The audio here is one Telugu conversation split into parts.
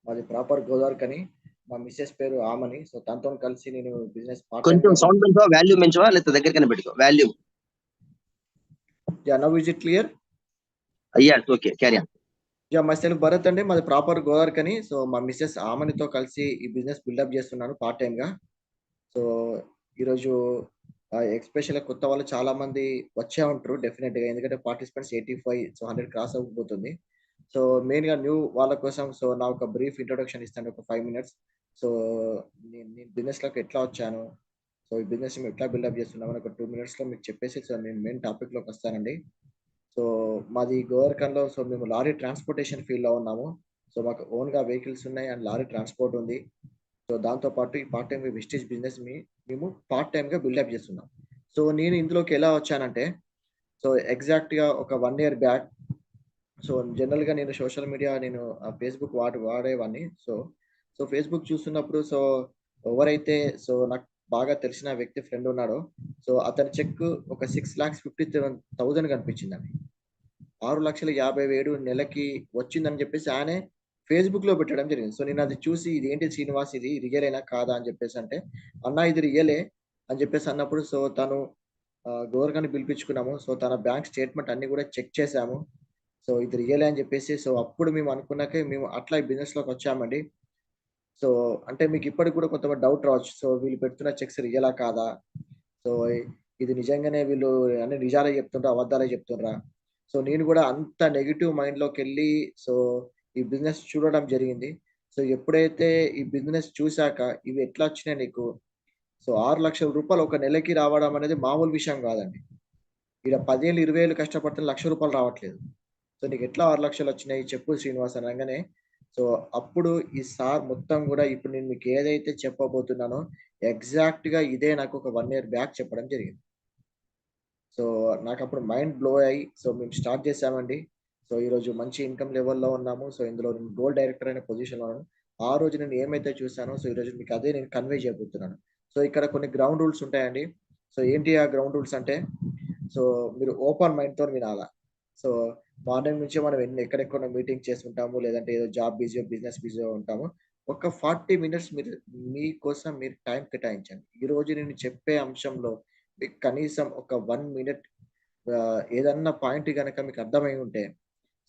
మాది ప్రాపర్ గోదావరిఖని. మా మిసెస్ పేరు ఆమని. సో, తనతోని కలిసి నేను బిజినెస్ పార్ట్ కొంచెం టైమ్‌గా సౌండ్ పెంచవా, వాల్యూమ్ పెంచవా, లేకపోతే దగ్గరకనే పెట్టుకో volume. Yeah! Now is it clear? అయ్యా okay, carry on. Yeah! My సెల్ఫ్ భరత్ అండి. మాది ప్రాపర్ గోదావరిఖని. సో, మా మిసెస్ ఆమనితో కలిసి ఈ బిజినెస్ బిల్డప్ చేస్తున్నాను పార్ట్ టైమ్‌గా. సో, ఈరోజు ఎస్పెషల్‌గా కొత్త వాళ్ళు చాలామంది వచ్చే ఉంటారు డెఫినెట్‌గా. ఎందుకంటే పార్టిసిపెంట్స్ 85 సో, 100 క్రాస్ అవ్వబోతుంది. సో, మెయిన్‌గా న్యూ వాళ్ళ కోసం సో, నా ఒక బ్రీఫ్ ఇంట్రొడక్షన్ ఇస్తాను ఒక 5 మినిట్స్. సో, నేను బిజినెస్‌లోకి ఎట్లా వచ్చాను? సో, ఈ బిజినెస్‌ని ఎట్లా బిల్డప్ చేస్తున్నామని ఒక 2 మినిట్స్‌లో మీకు చెప్పేసి సో, నేను మెయిన్ టాపిక్‌లోకి వస్తానండి. సో, మాది గోరఖన్‌లో సో, మేము లారీ ట్రాన్స్‌పోర్టేషన్ ఫీల్డ్‌లో ఉన్నాము. సో, మాకు ఓన్‌గా వెహికల్స్ ఉన్నాయి అండ్ లారీ ట్రాన్స్‌పోర్ట్ ఉంది. సో, దాంతో పాటు ఈ పార్ట్ టైమ్ విస్టేజ్ బిజినెస్‌ని మేము పార్ట్ టైమ్‌గా బిల్డప్ చేస్తున్నాం. సో, నేను ఇందులోకి ఎలా వచ్చానంటే, సో, ఎగ్జాక్ట్‌గా ఒక 1 ఇయర్ బ్యాక్ సో, జనరల్‌గా నేను సోషల్ మీడియా నేను ఫేస్‌బుక్ వాడేవాడిని. సో, ఫేస్‌బుక్ చూస్తున్నప్పుడు సో, ఎవరైతే సో, నాకు బాగా తెలిసిన వ్యక్తి ఫ్రెండ్ ఉన్నాడో, సో, అతని చెక్ ఒక 6,57,000 కనిపించిందండి. 6,50,000 నెలకి వచ్చిందని చెప్పేసి ఆయనే ఫేస్‌బుక్‌లో పెట్టడం జరిగింది. సో, నేనది చూసి ఇదేంటి శ్రీనివాస్ ఇది రియలేనా కాదా అని చెప్పేసంటే, అన్న ఇది రియలే అని చెప్పేసి అన్నప్పుడు సో, తను గోర్గాన్ని పిలిపించుకున్నాము. సో, తన బ్యాంక్ స్టేట్‌మెంట్ అన్నీ కూడా చెక్ చేసాము. సో, ఇది రియలే అని చెప్పేసి సో, అప్పుడు మేము అనుకున్నాకే మేము అట్లా ఈ బిజినెస్‌లోకొచ్చామండి. సో, అంటే మీకిప్పటికి కూడా కొంతమంది డౌట్ రావచ్చు. సో, వీళ్ళు పెడుతున్న చెక్స్ రియలా కాదా? సో, ఇది నిజంగానే వీళ్ళు అన్ని నిజాలే చెప్తుండ్రా? అబద్దాలే చెప్తుండ్రా? సో, నేను కూడా అంత నెగెటివ్ మైండ్‌లోకెళ్ళి సో, ఈ బిజినెస్ చూడడం జరిగింది. సో, ఎప్పుడైతే ఈ బిజినెస్ చూసాక ఇవి ఎట్లా వచ్చినాయి నీకు? సో, రూ. 6,00,000 ఒక నెలకి రావడం అనేది మామూలు విషయం కాదండి. ఈడ 10 ఏళ్ళు, 20 ఏళ్ళు కష్టపడితే రూ. 1,00,000 రావట్లేదు. సో, నీకెట్లా 6,00,000 వచ్చినాయి చెప్పు శ్రీనివాస్ అనంగానే, సో, అప్పుడు ఈ సార్ మొత్తం గూడా ఇప్పుడు నేను మీకు ఏదైతే చెప్పబోతున్నానో ఎగ్జాక్ట్‌గా ఇదే నాకు ఒక 1 ఇయర్ బ్యాక్ చెప్పడం జరిగింది. సో, నాకప్పుడు మైండ్ బ్లో అయ్యి సో, మేము స్టార్ట్ చేశామండి. సో, ఈరోజు మంచి ఇన్‌కమ్ లెవెల్‌లో ఉన్నాము. సో, ఇందులో నేను గోల్డ్ డైరెక్టర్ అనే పొజిషన్‌లో ఉన్నాను. ఆ రోజు నేను ఏమైతే చూసానో సో, ఈరోజు మీకు అదే నేను కన్వే చేయబోతున్నాను. సో, ఇక్కడ కొన్ని గ్రౌండ్ రూల్స్ ఉంటాయండి. సో, ఏంటి ఆ గ్రౌండ్ రూల్స్ అంటే, సో, మీరు ఓపెన్ మైండ్‌తోని వినాలా. సో, మార్నింగ్ నుంచే మనం ఎక్కడెక్కడో మీటింగ్ చేసుకుంటాము. లేదంటే ఏదో జాబ్ బిజీయో, బిజినెస్ బిజీయో ఉంటాము. ఒక 40 మినిట్స్ మీరు మీకోసం మీరు టైం కేటాయించండి. ఈరోజు నేను చెప్పే అంశంలో మీకు కనీసం ఒక 1 మినిట్ ఏదన్నా పాయింట్ గనక మీకు అర్థమై ఉంటే,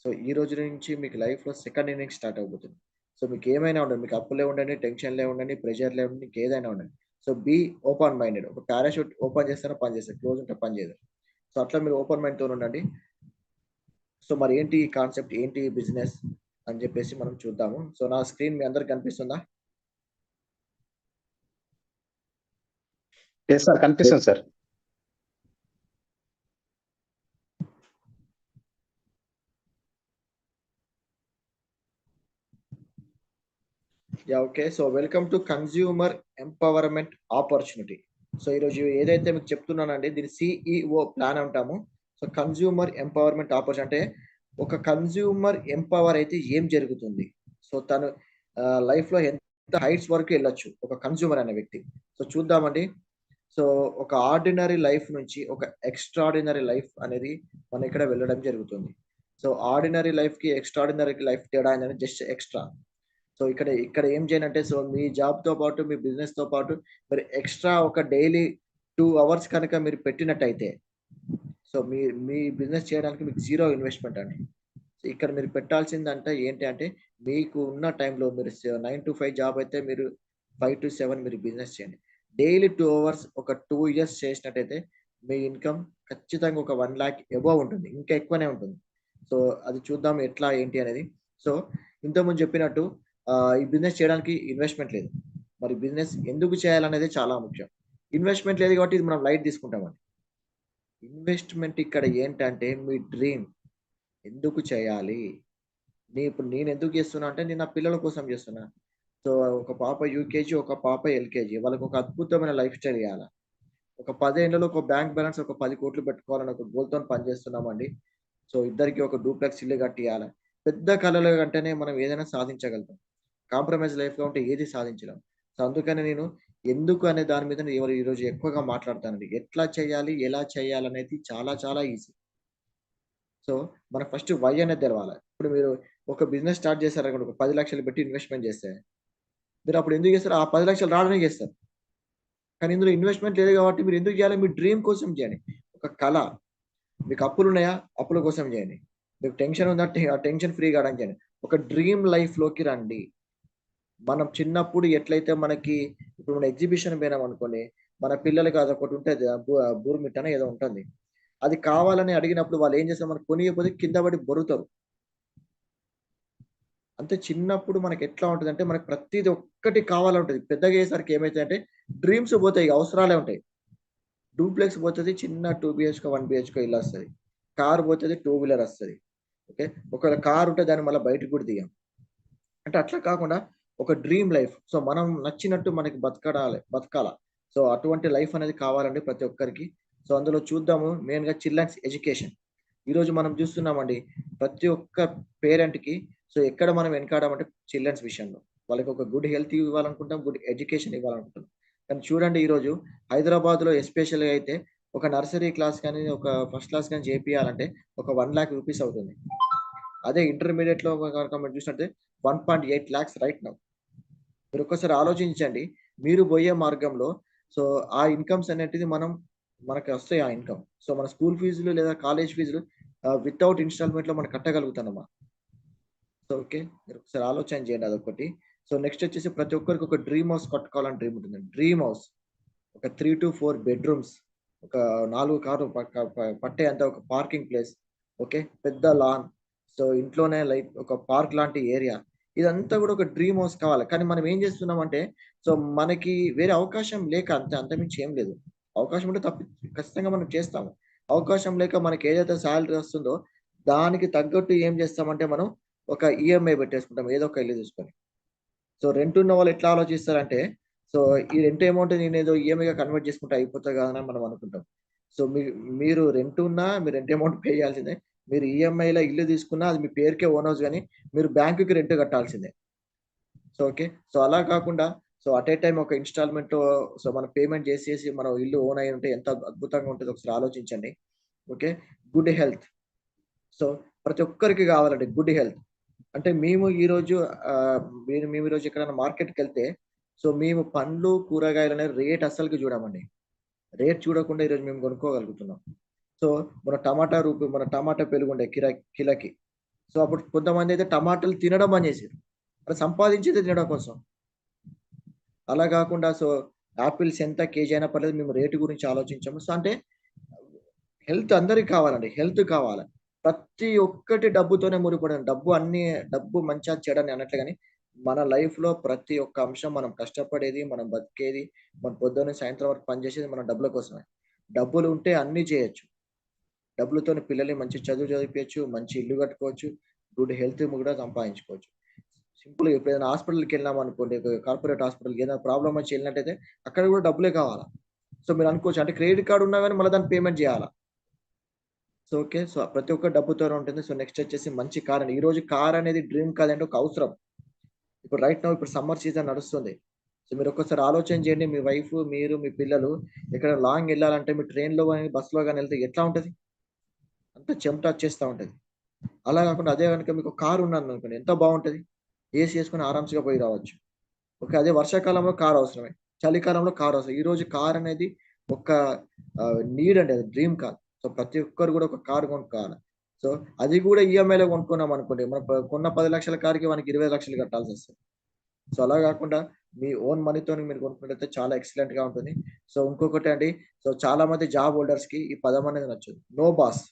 సో, ఈ రోజు నుంచి మీకు లైఫ్‌లో సెకండ్ ఇన్నింగ్స్ స్టార్ట్ అవ్వబోతుంది. సో, మీకేమైనా ఉండండి. మీకు అప్పులే ఉండండి, టెన్షన్‌లే ఉండండి, ప్రెషర్‌లే ఉండండి, ఇంకేదైనా ఉండండి. So, be open minded. ఒక పారాషూట్ ఓపెన్ చేస్తేనే పని చేస్తది. క్లోజ్ ఉంటే పని చేయదు. సో, అట్లా మీరు ఓపెన్ మైండ్‌తోని ఉండండి. సో, మరి ఏంటి ఈ కాన్సెప్ట్? ఏంటి ఈ బిజినెస్? అని జెప్పేసి మనం చూద్దాము. సో, నా స్క్రీన్ మీ అందరికి కనిపిస్తుందా? ఎస్ సార్, కనిపిస్తుంది sir. Yeah! Okay. So, welcome to consumer empowerment opportunity. So, ఈరోజు ఏదైతే మీకు చెప్తున్నానండి దీన్ని సీఈఓ ప్లాన్ అంటాము. సో, కన్స్యూమర్ ఎంపవర్‌మెంట్ అంటే ఒక కన్స్యూమర్ ఎంపవర్ అయితే ఏం జరుగుతుంది? సో, తను లైఫ్‌లో ఎంత హైట్స్ వరకు ఎళ్ళొచ్చు ఒక కన్స్యూమర్ అనే వ్యక్తి. సో, చూద్దామండి. సో, ఒక ఆర్డినరీ లైఫ్ నుంచి ఒక ఎక్స్ట్రార్డినరీ లైఫ్ అనేది మనం ఇక్కడ వెళ్ళడం జరుగుతుంది. సో, ఆర్డినరీ లైఫ్‌కి, ఎక్స్ట్రార్డినరీ లైఫ్ తేడా ఏందంటే జస్ట్ ఎక్స్ట్రా. సో, ఇక్కడ ఇక్కడ ఏం చేయాలంటే సో, మీ జాబ్‌తో పాటు, మీ బిజినెస్‌తో పాటు మరి ఎక్స్‌ట్రా ఒక డైలీ 2 అవర్స్ కనుక మీరు పెట్టినట్టయితే, సో, మీ మీ బిజినెస్ చేయడానికి మీకు జీరో ఇన్వెస్ట్‌మెంట్ అండి. సో, ఇక్కడ మీరు పెట్టాల్సిందంటే ఏంటి అంటే, మీకు ఉన్న టైంలో మీరు 9-5 జాబ్ అయితే మీరు 5-7 మీరు బిజినెస్ చేయండి. డైలీ 2 అవర్స్ ఒక 2 ఇయర్స్ చేసినట్టయితే, మీ ఇన్‌కమ్ ఖచ్చితంగా ఒక 1,00,000 అబోవ్ ఉంటుంది. ఇంకా ఎక్కువనే ఉంటుంది. సో, అది చూద్దాం ఎట్లా ఏంటి అనేది. సో, ఇంతకుముందు చెప్పినట్టు ఈ బిజినెస్ చేయడానికి ఇన్వెస్ట్‌మెంట్ లేదు. మరి బిజినెస్ ఎందుకు చేయాలనేది చాలా ముఖ్యం. ఇన్వెస్ట్‌మెంట్ లేదు కాబట్టి ఇది మనం లైట్ తీసుకుంటామండి. ఇన్వెస్ట్‌మెంట్ ఇక్కడ ఏంటంటే మీ డ్రీమ్ ఎందుకు చేయాలి? ఇప్పుడు నేనెందుకు చేస్తున్నా అంటే నేను నా పిల్లల కోసం చేస్తున్నా. సో, ఒక పాప యూకేజీ, ఒక పాప ఎల్‌కేజీ. వాళ్ళకొక అద్భుతమైన లైఫ్ స్టైల్ ఇయ్యాల. ఒక 10 ఏళ్లలో ఒక బ్యాంక్ బ్యాలెన్స్ ఒక 10,00,00,000 పెట్టుకోవాలని ఒక గోల్‌తోని పని చేస్తున్నామండి. సో, ఇద్దరికీ ఒక డూప్లెక్స్ ఇల్లు కట్టియాల. పెద్ద కలలు కంటేనే మనం ఏదైనా సాధించగలుగుతాం. కాంప్రమైజ్ లైఫ్‌లో ఉంటే ఏది సాధించలేం. సో, అందుకని నేను ఎందుకు అనే దాని మీద ఈరోజు ఎక్కువగా మాట్లాడతానండి. ఎట్లా చేయాలి? ఎలా చేయాలనేది చాలా చాలా ఈజీ. సో, మనకు ఫస్ట్ వై అనేది తెలవాల. ఇప్పుడు మీరు ఒక బిజినెస్ స్టార్ట్ చేశారనుకోండి, ఒక 10,00,000 పెట్టి ఇన్వెస్ట్‌మెంట్ చేస్తే, మీరప్పుడు ఎందుకు చేస్తారు? ఆ 10,00,000 రావడానికే చేస్తారు. కానీ ఇందులో ఇన్వెస్ట్‌మెంట్ లేదు కాబట్టి మీరెందుకు చేయాలి? మీ డ్రీమ్ కోసం చేయండి. ఒక కల. మీకు అప్పులున్నాయా? అప్పుల కోసం చేయండి. మీకు టెన్షన్ ఉందా? ఆ టెన్షన్ ఫ్రీ కావడానికి చేయండి. ఒక డ్రీమ్ లైఫ్‌లోకి రండి. మనం చిన్నప్పుడు ఎట్లయితే మనకి ఇప్పుడు మన ఎగ్జిబిషన్ పోయినామనుకోండి, మన పిల్లలకి అదొకటి ఉంటది. బూర్మిట్టనో ఏదో ఉంటుంది. అది కావాలని అడిగినప్పుడు వాళ్ళేం చేస్తారు? మనకు కొనియకపోతే కింద పడి బొర్రుతారు. అంతే చిన్నప్పుడు మనకెట్లా ఉంటదంటే, మనకు ప్రతీది ఒక్కటి కావాలంటది. పెద్దగా అయ్యేసరికి ఏమైతదంటే, డ్రీమ్స్ పోతాయి. ఇగ అవసరాలే ఉంటాయి. డూప్లెక్స్ పోతది. చిన్న 2 బీహెచ్‌కే, 1 బీహెచ్‌కే ఇల్లొస్తది. కార్ పోతది. టూ వీలర్ ఒస్తది. ఓకే. ఒకవేళ కార్ ఉంటే దాన్ని మళ్ళా బయటికి కూడా తీయం. అంటే అట్లా కాకుండా ఒక డ్రీమ్ లైఫ్. సో, మనం నచ్చినట్టు మనకి బతకాల. సో, అటువంటి లైఫ్ అనేది కావాలండి ప్రతి ఒక్కరికి. సో, అందులో చూద్దాము మెయిన్‌గా చిల్డ్రన్స్ ఎడ్యుకేషన్. ఈరోజు మనం చూస్తున్నామండి. ప్రతి ఒక్క పేరెంట్‌కి సో, ఎక్కడ మనం వెనకాడమంటే చిల్డ్రన్స్ విషయంలో. వాళ్ళకి ఒక గుడ్ హెల్త్ ఇవ్వాలనుకుంటాం. గుడ్ ఎడ్యుకేషన్ ఇవ్వాలనుకుంటాం. కానీ చూడండి ఈరోజు హైదరాబాద్‌లో ఎస్పెషల్‌గా అయితే ఒక నర్సరీ క్లాస్ గాని, ఒక ఫస్ట్ క్లాస్ గాని చేపియాలంటే ఒక 1,00,000 రూపీస్ అవుతుంది. అదే ఇంటర్మీడియేట్‌లో గనక మీరు చూసినట్టే 1.8 లాక్స్ రైట్ నౌ. మీరొక్కసారి ఆలోచించండి. మీరు బోయే మార్గంలో సో, ఆ ఇన్‌కమ్స్ అనేటిది మనకొస్తాయి ఆ ఇన్‌కమ్. సో, మన స్కూల్ ఫీజులు లేదా కాలేజ్ ఫీజులు వితౌట్ ఇన్‌స్టాల్‌మెంట్‌లో మనం కట్టగలుగుతున్నామా? So, okay. మీరొకసారి ఆలోచన చేయండి అదొకటి. సో, నెక్స్ట్ వచ్చేసి ప్రతి ఒక్కరికి ఒక డ్రీమ్ హౌస్ కట్టుకోవాలని డ్రీమ్ ఉంటుందండి. Dream house. ఒక 3-4 బెడ్‌రూమ్స్. ఒక 4 కార్లు పట్టేంత ఒక పార్కింగ్ ప్లేస్. ఓకే. పెద్ద లాన్. సో, ఇంట్లోనే లైక్ ఒక పార్క్ లాంటి ఏరియా. ఇదంతా గూడా ఒక డ్రీమ్ హౌస్ కావాలి. కానీ మనం ఏం జేస్తున్నామంటే, సో, మనకి వేరే అవకాశం లేక అంతే అంతకుమించి ఏం లేదు. అవకాశం ఉంటే ఖచ్చితంగా మనం చేస్తాము. అవకాశం లేక మనకి ఏదైతే సాలరీ వస్తుందో, దానికి తగ్గట్టు ఏం జేస్తామంటే మనం ఒక ఈఎంఐ పెట్టేసుకుంటాం. ఏదో ఒక ఇల్లు తీసుకొని. సో, రెంట్ ఉన్నవాళ్ళు ఎట్లా ఆలోచిస్తారంటే, సో, ఈ రెంట్ అమౌంట్ నేనేదో ఈఎంఐగా కన్వర్ట్ చేసుకుంటే అయిపోతది కదా! అని మనం అనుకుంటాం. సో, మీరు మీరు రెంట్ అమౌంట్ పే చేయాల్సిందే. మీరు ఈఎంఐలో ఇల్లు తీసుకున్నా అది మీ పేరుకే ఓన్ హౌస్ గాని, మీరు బ్యాంక్‌కి రెంట్ కట్టాల్సిందే. So, okay. సో, అలా కాకుండా సో, అట్ ఏ టైమ్ ఒక ఇన్‌స్టాల్‌మెంట్‌లో సో, మనం పేమెంట్ చేసేసి మనం ఇల్లు ఓన్ అయ్యి ఉంటే ఎంత అద్భుతంగా ఉంటదో ఒకసారి ఆలోచించండి. ఓకే. Good health. సో, ప్రతి ఒక్కరికి కావాలండి గుడ్ హెల్త్. అంటే మేము ఈరోజు మేము ఈరోజు ఎక్కడైనా మార్కెట్‌కెళ్తే, సో, మేము పండ్లు, కూరగాయలనే రేట్ అస్సలకి చూడమండి. రేట్ చూడకుండా ఈరోజు మేము కొనుక్కోగలుగుతున్నాం. సో, మన టమాటా పెరుగుండే కిలకి. సో, అప్పుడు కొంతమందయితే టమాటాలు తినడం బంద్ చేసిర్రు. మరి సంపాదించేది తినడం కోసం. అలా గాకుండా సో, యాపిల్స్ ఎంత కేజీ అయినా పర్లేదు మేము రేట్ గురించి ఆలోచించము. సో, అంటే హెల్త్ అందరికి కావాలండి. హెల్త్ కావాలి. ప్రతి ఒక్కటి డబ్బుతోనే ముడిపడి డబ్బు మంచా చెడని అనట్లే గాని, మన లైఫ్‌లో ప్రతి ఒక్క అంశం మనం కష్టపడేది, మనం బతికేది, మనం పొద్దున్న సాయంత్రం వరకు పనిచేసేది మన డబ్బుల కోసమే. డబ్బులుంటే అన్నీ చేయొచ్చు. డబ్బులతోని పిల్లల్ని మంచి చదువు చదివిపియొచ్చు, మంచి ఇల్లు కట్టుకోవచ్చు, గుడ్ హెల్త్ కూడా సంపాదించుకోవచ్చు. సింపుల్‌గా ఎప్పుడైనా హాస్పిటల్‌కెళ్ళామనుకోండి, కార్పొరేట్ హాస్పిటల్‌కి ఏదైనా ప్రాబ్లమ్ వచ్చి ఎళ్ళినట్టయితే అక్కడ కూడా డబ్బులే కావాలా. సో, మీరనుకోవచ్చు అంటే క్రెడిట్ కార్డ్ ఉన్నా గాని మళ్ళా దానికి పేమెంట్ జేయాలా. So, okay. సో, ప్రతి ఒక్క డబ్బుతోనే ఉంటుంది. సో, నెక్స్ట్ వచ్చేసి మంచి కారండి. ఈరోజు కారనేది డ్రీమ్ కాదండి ఒక అవసరం. ఇప్పుడు రైట్ నౌ ఇప్పుడు సమ్మర్ సీజన్ నడుస్తుంది. సో, మీరొక్కసారి ఆలోచన చేయండి. మీ వైఫ్, మీరు, మీ పిల్లలు ఎక్కడైనా లాంగ్ ఎళ్ళాలంటే మీరు ట్రైన్‌లో గాని, బస్‌లో గాని ఎళ్తే ఎట్లా ఉంటది? అంతా చెమట వచ్చేస్తా ఉంటది. అలా కాకుండా అదే గనుక మీకు కార్ ఉన్నదనుకోండి ఎంత బావుంటది. ఏసీ యేసుకొని ఆరాంస్‌గా పోయి రావచ్చు. ఓకే. అదే వర్షాకాలంలో కార్ అవసరమే. చలికాలంలో కార్ అవసరం. ఈరోజు కార్ అనేది ఒక నీడ్ అండి. అది డ్రీమ్ కాదు. సో, ప్రతి ఒక్కరు గూడా ఒక కార్ కొనుక్కోవాలి. సో, అది గూడా ఈఎంఐలో కొనుక్కున్నామనుకోండి. మనం కొన్న 10,00,000 కార్‌కి మనకి 20,00,000 కట్టాల్సొస్తది. సో, అలా గాకుండా మీ ఓన్ మనీతోని మీరు కొనుక్కున్నట్టయితే చాలా ఎక్సలెంట్‌గా ఉంటుంది. సో, ఇంకొకటండి సో, చాలామంది జాబ్ హోల్డర్స్‌కి ఈ పదం అనేది నచ్చదు. No boss.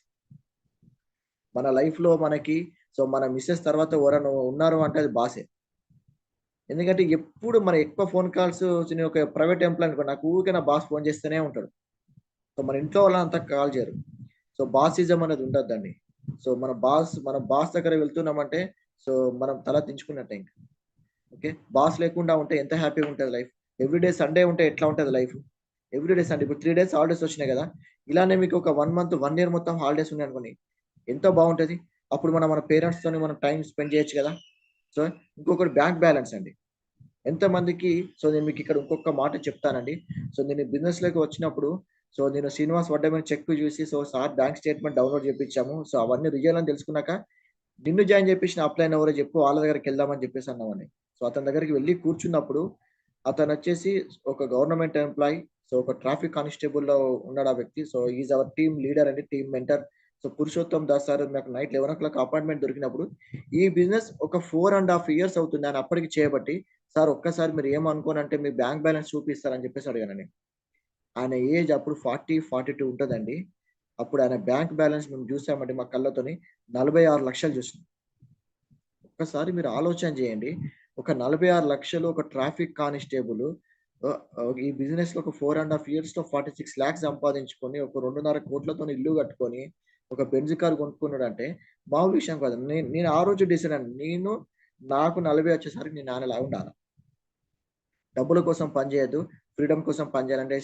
మన లైఫ్‌లో మనకి సో, మన మిసెస్ తర్వాత ఎవరైనా ఉన్నారు అంటే అది బాసే. ఎందుకంటే ఎప్పుడు మన ఎక్కువ ఫోన్ కాల్స్ నేను ఒక ప్రైవేట్ ఎంప్లాయీ అనుకోండి. నాకు ఊరికే నా బాస్ ఫోన్ చేస్తూనే ఉంటాడు. సో, మన ఇంట్లో వాళ్ళంతా కాల్ చేయరు. సో, బాసిజం అనేది ఉండొద్దండి. సో, మన బాస్ దగ్గర వెళ్తున్నామంటే సో, మనం తల దించుకున్నట్టే ఇంక. ఓకే. బాస్ లేకుండా ఉంటే ఎంత హ్యాపీగా ఉంటది లైఫ్. ఎవ్రీడే సండే ఉంటే ఎట్లా ఉంటది లైఫ్. ఎవ్రీడే సండే ఇప్పుడు 3 డేస్ హాలిడేస్ వచ్చినాయి గదా! ఇలానే మీకు ఒక 1 మంత్, 1 ఇయర్ మొత్తం హాలిడేస్ ఉన్నాయనుకోండి. ఎంత బావుంటది. అప్పుడు మన పేరెంట్స్‌తోని మనం టైమ్ స్పెండ్ చేయొచ్చు గదా! సో, ఇంకొకటి బ్యాంక్ బ్యాలెన్స్ అండి. ఎంతమందికి సో, నేను మీకిక్కడ ఇంకొక మాట చెప్తానండి. సో, నేను బిజినెస్‌లోకి వచ్చినప్పుడు సో, నేను శ్రీనివాస్ వడ్డెమని చెక్ చూసి so, sir bank statement download చేపించాము. సో, అవన్నీ రియల్ అని తెలుసుకున్నాక నిన్ను జాయిన్ చేపించిన అప్లైన్ ఎవరో చెప్పు, వాళ్ళ దగ్గరికి వెళ్దామని చెప్పేసి అన్నామని. సో అతని దగ్గరికి వెళ్ళి కూర్చున్నప్పుడు అతను వచ్చేసి ఒక గవర్నమెంట్ ఎంప్లాయీ. సో ఒక ట్రాఫిక్ కానిస్టేబుల్ లో ఉన్నాడు ఆ వ్యక్తి. So is our team leader అండి, team mentor. So Purushottam Das sir నాకు నైట్ 11 అపాయింట్మెంట్ దొరికినప్పుడు ఈ బిజినెస్ ఒక 4.5 ఇయర్స్ అవుతుంది అని అప్పటికి చేయబట్టి, సార్ ఒక్కసారి మీరు ఏమనుకోనంటే మీ బ్యాంక్ బ్యాలెన్స్ చూపిస్తారని చెప్పేసి అడిగానండి. ఆయన ఏజ్ అప్పుడు 40, 42 ఉంటదండి. అప్పుడు ఆయన బ్యాంక్ బ్యాలెన్స్ మేము చూసామండి మా కళ్ళతోని. 46,00,000 చూసాం. ఒక్కసారి మీరు ఆలోచన చేయండి. ఒక 46,00,000 ఒక ట్రాఫిక్ కానిస్టేబుల్ ఈ బిజినెస్‌లో ఒక 4 ఇయర్స్‌లో 46,00,000 సంపాదించుకొని, ఒక 2.5 కోట్లతోని ఇల్లు కట్టుకొని, ఒక బెంజ్ కార్ కొనుక్కున్నాడంటే మామూలు విషయం కాదు. నేను నేను ఆ రోజు డిసైడ్ అయ్యాను. నాకు 40 వచ్చేసరికి నేను నాన్నలాగా ఉండాలి. డబ్బుల కోసం పని చేయొద్దు. ఫ్రీడమ్ కోసం పని చేయాలంటే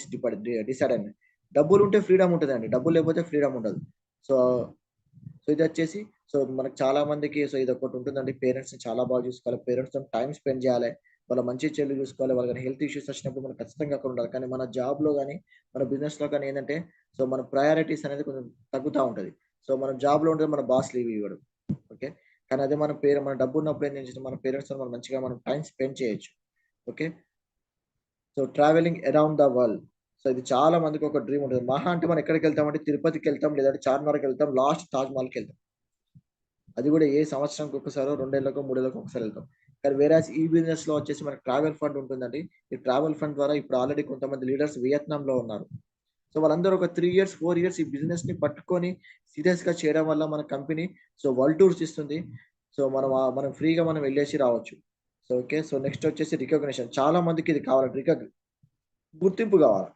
డిసైడ్ అయ్యాను. డబ్బులుంటే ఫ్రీడమ్ ఉంటదండి. డబ్బులు లేకపోతే ఫ్రీడమ్ ఉండదు. సో, ఇదొచ్చేసి మనకు చాలా మందికి ఇదొకటి ఉంటుందండి. పేరెంట్స్‌ని చాలా బాగా చూసుకోవాలి. పేరెంట్స్‌తోని టైమ్ స్పెండ్ చేయాలి. వాళ్ళ మంచి చెడు చూసుకోవాలి. వాళ్ళకి హెల్త్ ఇష్యూస్ వచ్చినప్పుడు మనం ఖచ్చితంగా అక్కడ ఉండాలి. కానీ మన జాబ్‌లో గాని, మన బిజినెస్‌లో కానీ ఏందంటే మన ప్రయారిటీస్ అనేది కొంచెం తగ్గుతా ఉంటది. మనం జాబ్‌లో ఉంటే మన బాస్ లీవ్ ఇవ్వడు. ఓకే. కానీ అదే మన డబ్బున్నప్పుడు ఏం చేసి మన పేరెంట్స్‌తో మనం మంచిగా టైమ్ స్పెండ్ చేయొచ్చు. Okay. Travelling around the world. ఇది చాలా మందికి ఒక డ్రీమ్ ఉంటది. మహా అంటే మనం ఎక్కడికెళ్తామంటే తిరుపతికెళ్తాం, లేదంటే చార్మినార్‌కెళ్తాం, లాస్ట్ తాజ్‌మహల్‌కెళ్తాం. అది కూడా ఏ సంవత్సరానికి ఒక్కసారో, 2 ఏళ్లకో, 3 ఏళ్లకో ఒకసారి వెళ్తాం. కానీ వేరాజ్ ఈ బిజినెస్‌లో వచ్చేసి మనకు ట్రావెల్ ఫండ్ ఉంటుందండి. ఈ ట్రావెల్ ఫండ్ ద్వారా ఇప్పుడు ఆల్రెడీ కొంతమంది లీడర్స్ వియత్నాంలో ఉన్నారు. వాళ్ళందరూ ఒక 3 ఇయర్స్, 4 ఇయర్స్ ఈ బిజినెస్‌ని పట్టుకొని సీరియస్‌గా చేయడం వల్ల మన కంపెనీ వరల్డ్ టూర్స్ ఇస్తుంది. మనం ఫ్రీగా వెళ్ళేసి రావచ్చు. ఓకే. నెక్స్ట్ వచ్చేసి రికగ్నిషన్. చాలా మందికి ఇది కావాలి. గుర్తింపు కావాలి.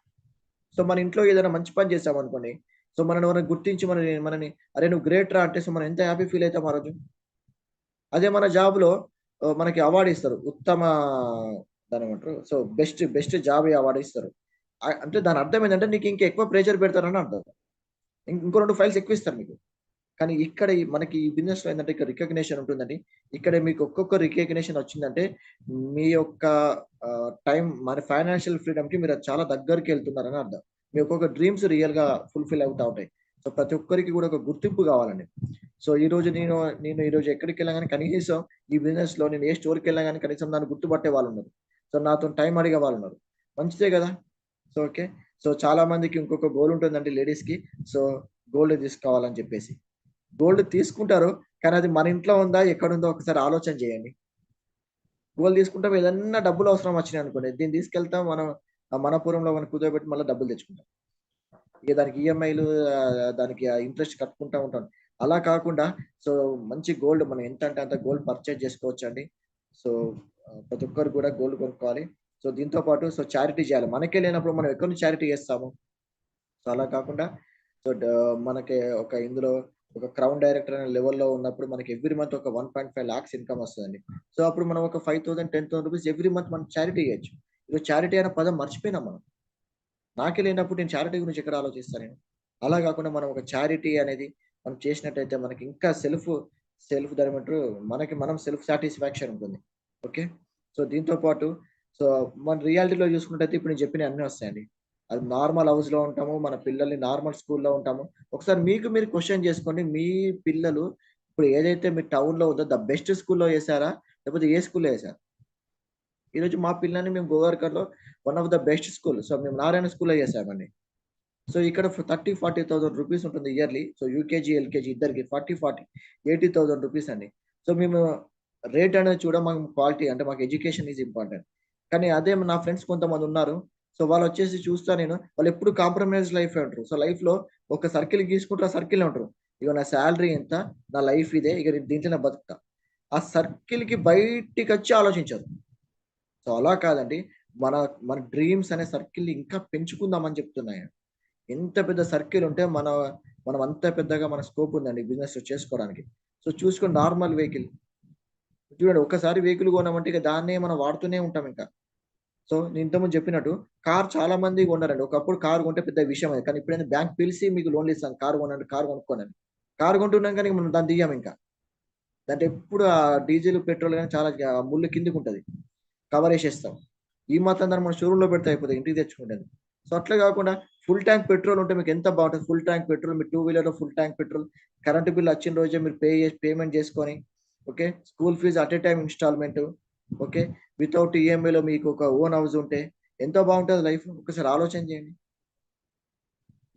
మన ఇంట్లో ఏదైనా మంచి పని చేశామనుకోండి. మనల్ని ఎవరైనా గుర్తించి మనని "అరే! నువ్వు గ్రేట్ రా" అంటే మనం ఎంత హ్యాపీ ఫీల్ అయితాం ఆ రోజు. అదే మన జాబ్‌లో మనకి అవార్డ్ ఇస్తారు. దాన్నేమంటారు? బెస్ట్ జాబ్ అవార్డ్ ఇస్తారు. అంటే దాని అర్థం ఏందంటే నీకు ఇంకా ఎక్కువ ప్రెషర్ పెడతారని అర్థం. ఇంకో 2 ఫైల్స్ ఎక్కువ ఇస్తారు మీకు. కానీ ఇక్కడ మనకి ఈ బిజినెస్‌లో ఏందంటే ఇక్కడ రికగ్నిషన్ ఉంటుందండి. ఇక్కడ మీకు ఒక్కొక్క రికగ్నిషన్ వచ్చిందంటే మీ యొక్క మన ఫైనాన్షియల్ ఫ్రీడమ్‌కి మీరు చాలా దగ్గరికెళ్తున్నారని అర్థం. మీ ఒక్కొక్క డ్రీమ్స్ రియల్‌గా ఫుల్‌ఫిల్ అవుతా ఉంటాయి. ప్రతి ఒక్కరికి కూడా ఒక గుర్తింపు కావాలండి. ఈరోజు నేను ఈరోజు ఎక్కడికెళ్ళినా గాని కనీసం ఈ బిజినెస్‌లో నేను ఏ స్టోర్‌కెళ్ళినా గాని కనీసం నన్ను గుర్తుపట్టే వాళ్ళున్నారు. నాతోని టైమ్ అడిగే వాళ్ళున్నారు. మంచిదే గదా! ఓకే. చాలా మందికి ఇంకొక గోల్ ఉంటుందండి లేడీస్‌కి. సో, గోల్డ్ తీసుకోవాలని చెప్పేసి. గోల్డ్ తీసుకుంటారు. కానీ అది మన ఇంట్లో ఉందా? ఎక్కడుందో ఒకసారి ఆలోచన చేయండి. గోల్డ్ తీసుకుంటాం ఏదన్నా డబ్బులు అవసరం వచ్చినాయనుకోండి. దీన్ని తీసుకెళ్తాం మనం మనపురంలో మనం కుదవబెట్టి మళ్ళా డబ్బులు తెచ్చుకుంటాం. ఇక దానికి ఈఎంఐలు దానికి ఇంట్రెస్ట్ కట్టుకుంటా ఉంటాం. అలా కాకుండా సో, మంచి గోల్డ్ మనం ఎంత అంటే అంత గోల్డ్ పర్చేజ్ చేసుకోవచ్చండి. సో, ప్రతి ఒక్కరు కూడా గోల్డ్ కొనుక్కోవాలి. దీంతో పాటు చారిటీ చేయాలి. మనకే లేనప్పుడు మనం ఎక్కడి నుంచి చారిటీ చేస్తాము? అలా కాకుండా సో, డ మనకి ఇందులో ఒక క్రౌన్ డైరెక్టర్ అనే లెవెల్‌లో ఉన్నప్పుడు మనకి ఎవ్రీ మంత్ ఒక 1.5 లాక్స్ ఇన్‌కమ్ వస్తదండి. అప్పుడు మనం ఒక 5,000, 10,000 రూపీస్ ఎవ్రీ మంత్ మనం చారిటీ ఇయొచ్చు. ఈరోజు చారిటీ అనే పదం మర్చిపోయినాం మనం. నాకే లేనప్పుడు నేను చారిటీ గురించి ఎక్కడ ఆలోచిస్తా నేను. అలా కాకుండా మనం ఒక చారిటీ అనేది మనం చేసినట్టయితే మనకి ఇంకా సెల్ఫ్ దాన్నేమంటారు మనకి మనం సెల్ఫ్ సాటిస్ఫాక్షన్ ఉంటుంది. ఓకే. దీంతో పాటు సో, మన రియాలిటీలో చూసుకున్నట్టయితే ఇప్పుడు నేను చెప్పినయి అన్నీ వస్తాయండి. అది నార్మల్ హౌస్‌లో ఉంటాము. మన పిల్లల్ని నార్మల్ స్కూల్‌లో ఉంటాము. ఒకసారి మీకు మీరు క్వెషన్ చేసుకోండి. మీ పిల్లలు ఇప్పుడు ఏదైతే మీ టౌన్‌లో ఉందో ద బెస్ట్ స్కూల్‌లో ఏసారా? లేకపోతే ఏ స్కూల్‌లో ఏసారు? ఈరోజు మా పిల్లల్ని మేము గోవార్కర్‌లో one of the best school. మేము నారాయణ స్కూల్‌లో ఏసామండి. ఇక్కడ 30,000, 40,000 రూపీస్ ఉంటుంది ఇయర్‌లీ. యూకేజీ, ఎల్‌కేజీ ఇద్దరికి 40, 80,000 రూపీస్ అండి. మేము రేట్ అనేది మాకు క్వాలిటీ అంటే మాకు ఎడ్యుకేషన్ ఈస్ ఇంపార్టెంట్. కానీ అదే నా ఫ్రెండ్స్ కొంతమందున్నారు. వాళ్ళొచ్చేసి చూస్తా నేను వాళ్ళెప్పుడు కాంప్రమైజ్ లైఫే ఉంటారు. లైఫ్‌లో ఒక సర్కిల్ గీసుకుంటారు. ఆ సర్కిల్‌లో ఉంటారు. ఇగో నా సాలరీ ఇంత, నా లైఫ్ ఇదే. ఇక నేను దీంట్లోనే బతుకుతా. ఆ సర్కిల్‌కి బయటికొచ్చి ఆలోచించరు. అలా కాదండి. మన మన డ్రీమ్స్ అనే సర్కిల్‌ని ఇంకా పెంచుకుందామని చెప్తున్నా నేను. ఎంత పెద్ద సర్కిల్ ఉంటే మనం అంత పెద్దగా మన స్కోప్ ఉందండి బిజినెస్ చేసుకోవడానికి. చూసుకోండి నార్మల్ వెహికల్. చూడండి ఒక్కసారి వెహికల్ కొన్నామంటే ఇక దాన్నే మనం వాడుతూనే ఉంటాం ఇంకా. నేను ఇంతకుముందు చెప్పినట్టు కార్ చాలా మంది కొన్నారండి. ఒకప్పుడు కార్ కొంటే పెద్ద విషయం అది. కానీ ఇప్పుడేంది బ్యాంక్ పిలిసి మీకు లోన్‌లు ఇస్తాను. కార్ కొనండి, కార్ కొనుక్కోండి. కార్ కొంటున్నాం కానీ మనం దాన్ని తీయం ఇంకా. దాంట్లో ఎప్పుడు డీజిల్, పెట్రోల్ గాని చాలా ముల్లు కిందకుంటది. కవరేసేస్తాం. ఈ మాత్రం దాన్ని మనం షోరూమ్‌లో పెడితే అయిపోతది. ఇంటికి తెచ్చుకుంటేది. అట్లా కాకుండా ఫుల్ ట్యాంక్ పెట్రోల్ ఉంటే మీకు ఎంత బాగుంటుంది. ఫుల్ ట్యాంక్ పెట్రోల్, మీ 2 వీలర్‌లో full tank petrol, current bill వచ్చిన రోజే మీరు పేమెంట్ చేసుకొని, okay. School fees at a time ఇన్‌స్టాల్‌మెంట్, ఓకే. వితౌట్ ఈఎంఐలో మీకు ఒక ఓన్ హౌస్ ఉంటే ఎంత బాగుంటది లైఫ్. ఒకసారి ఆలోచన చేయండి.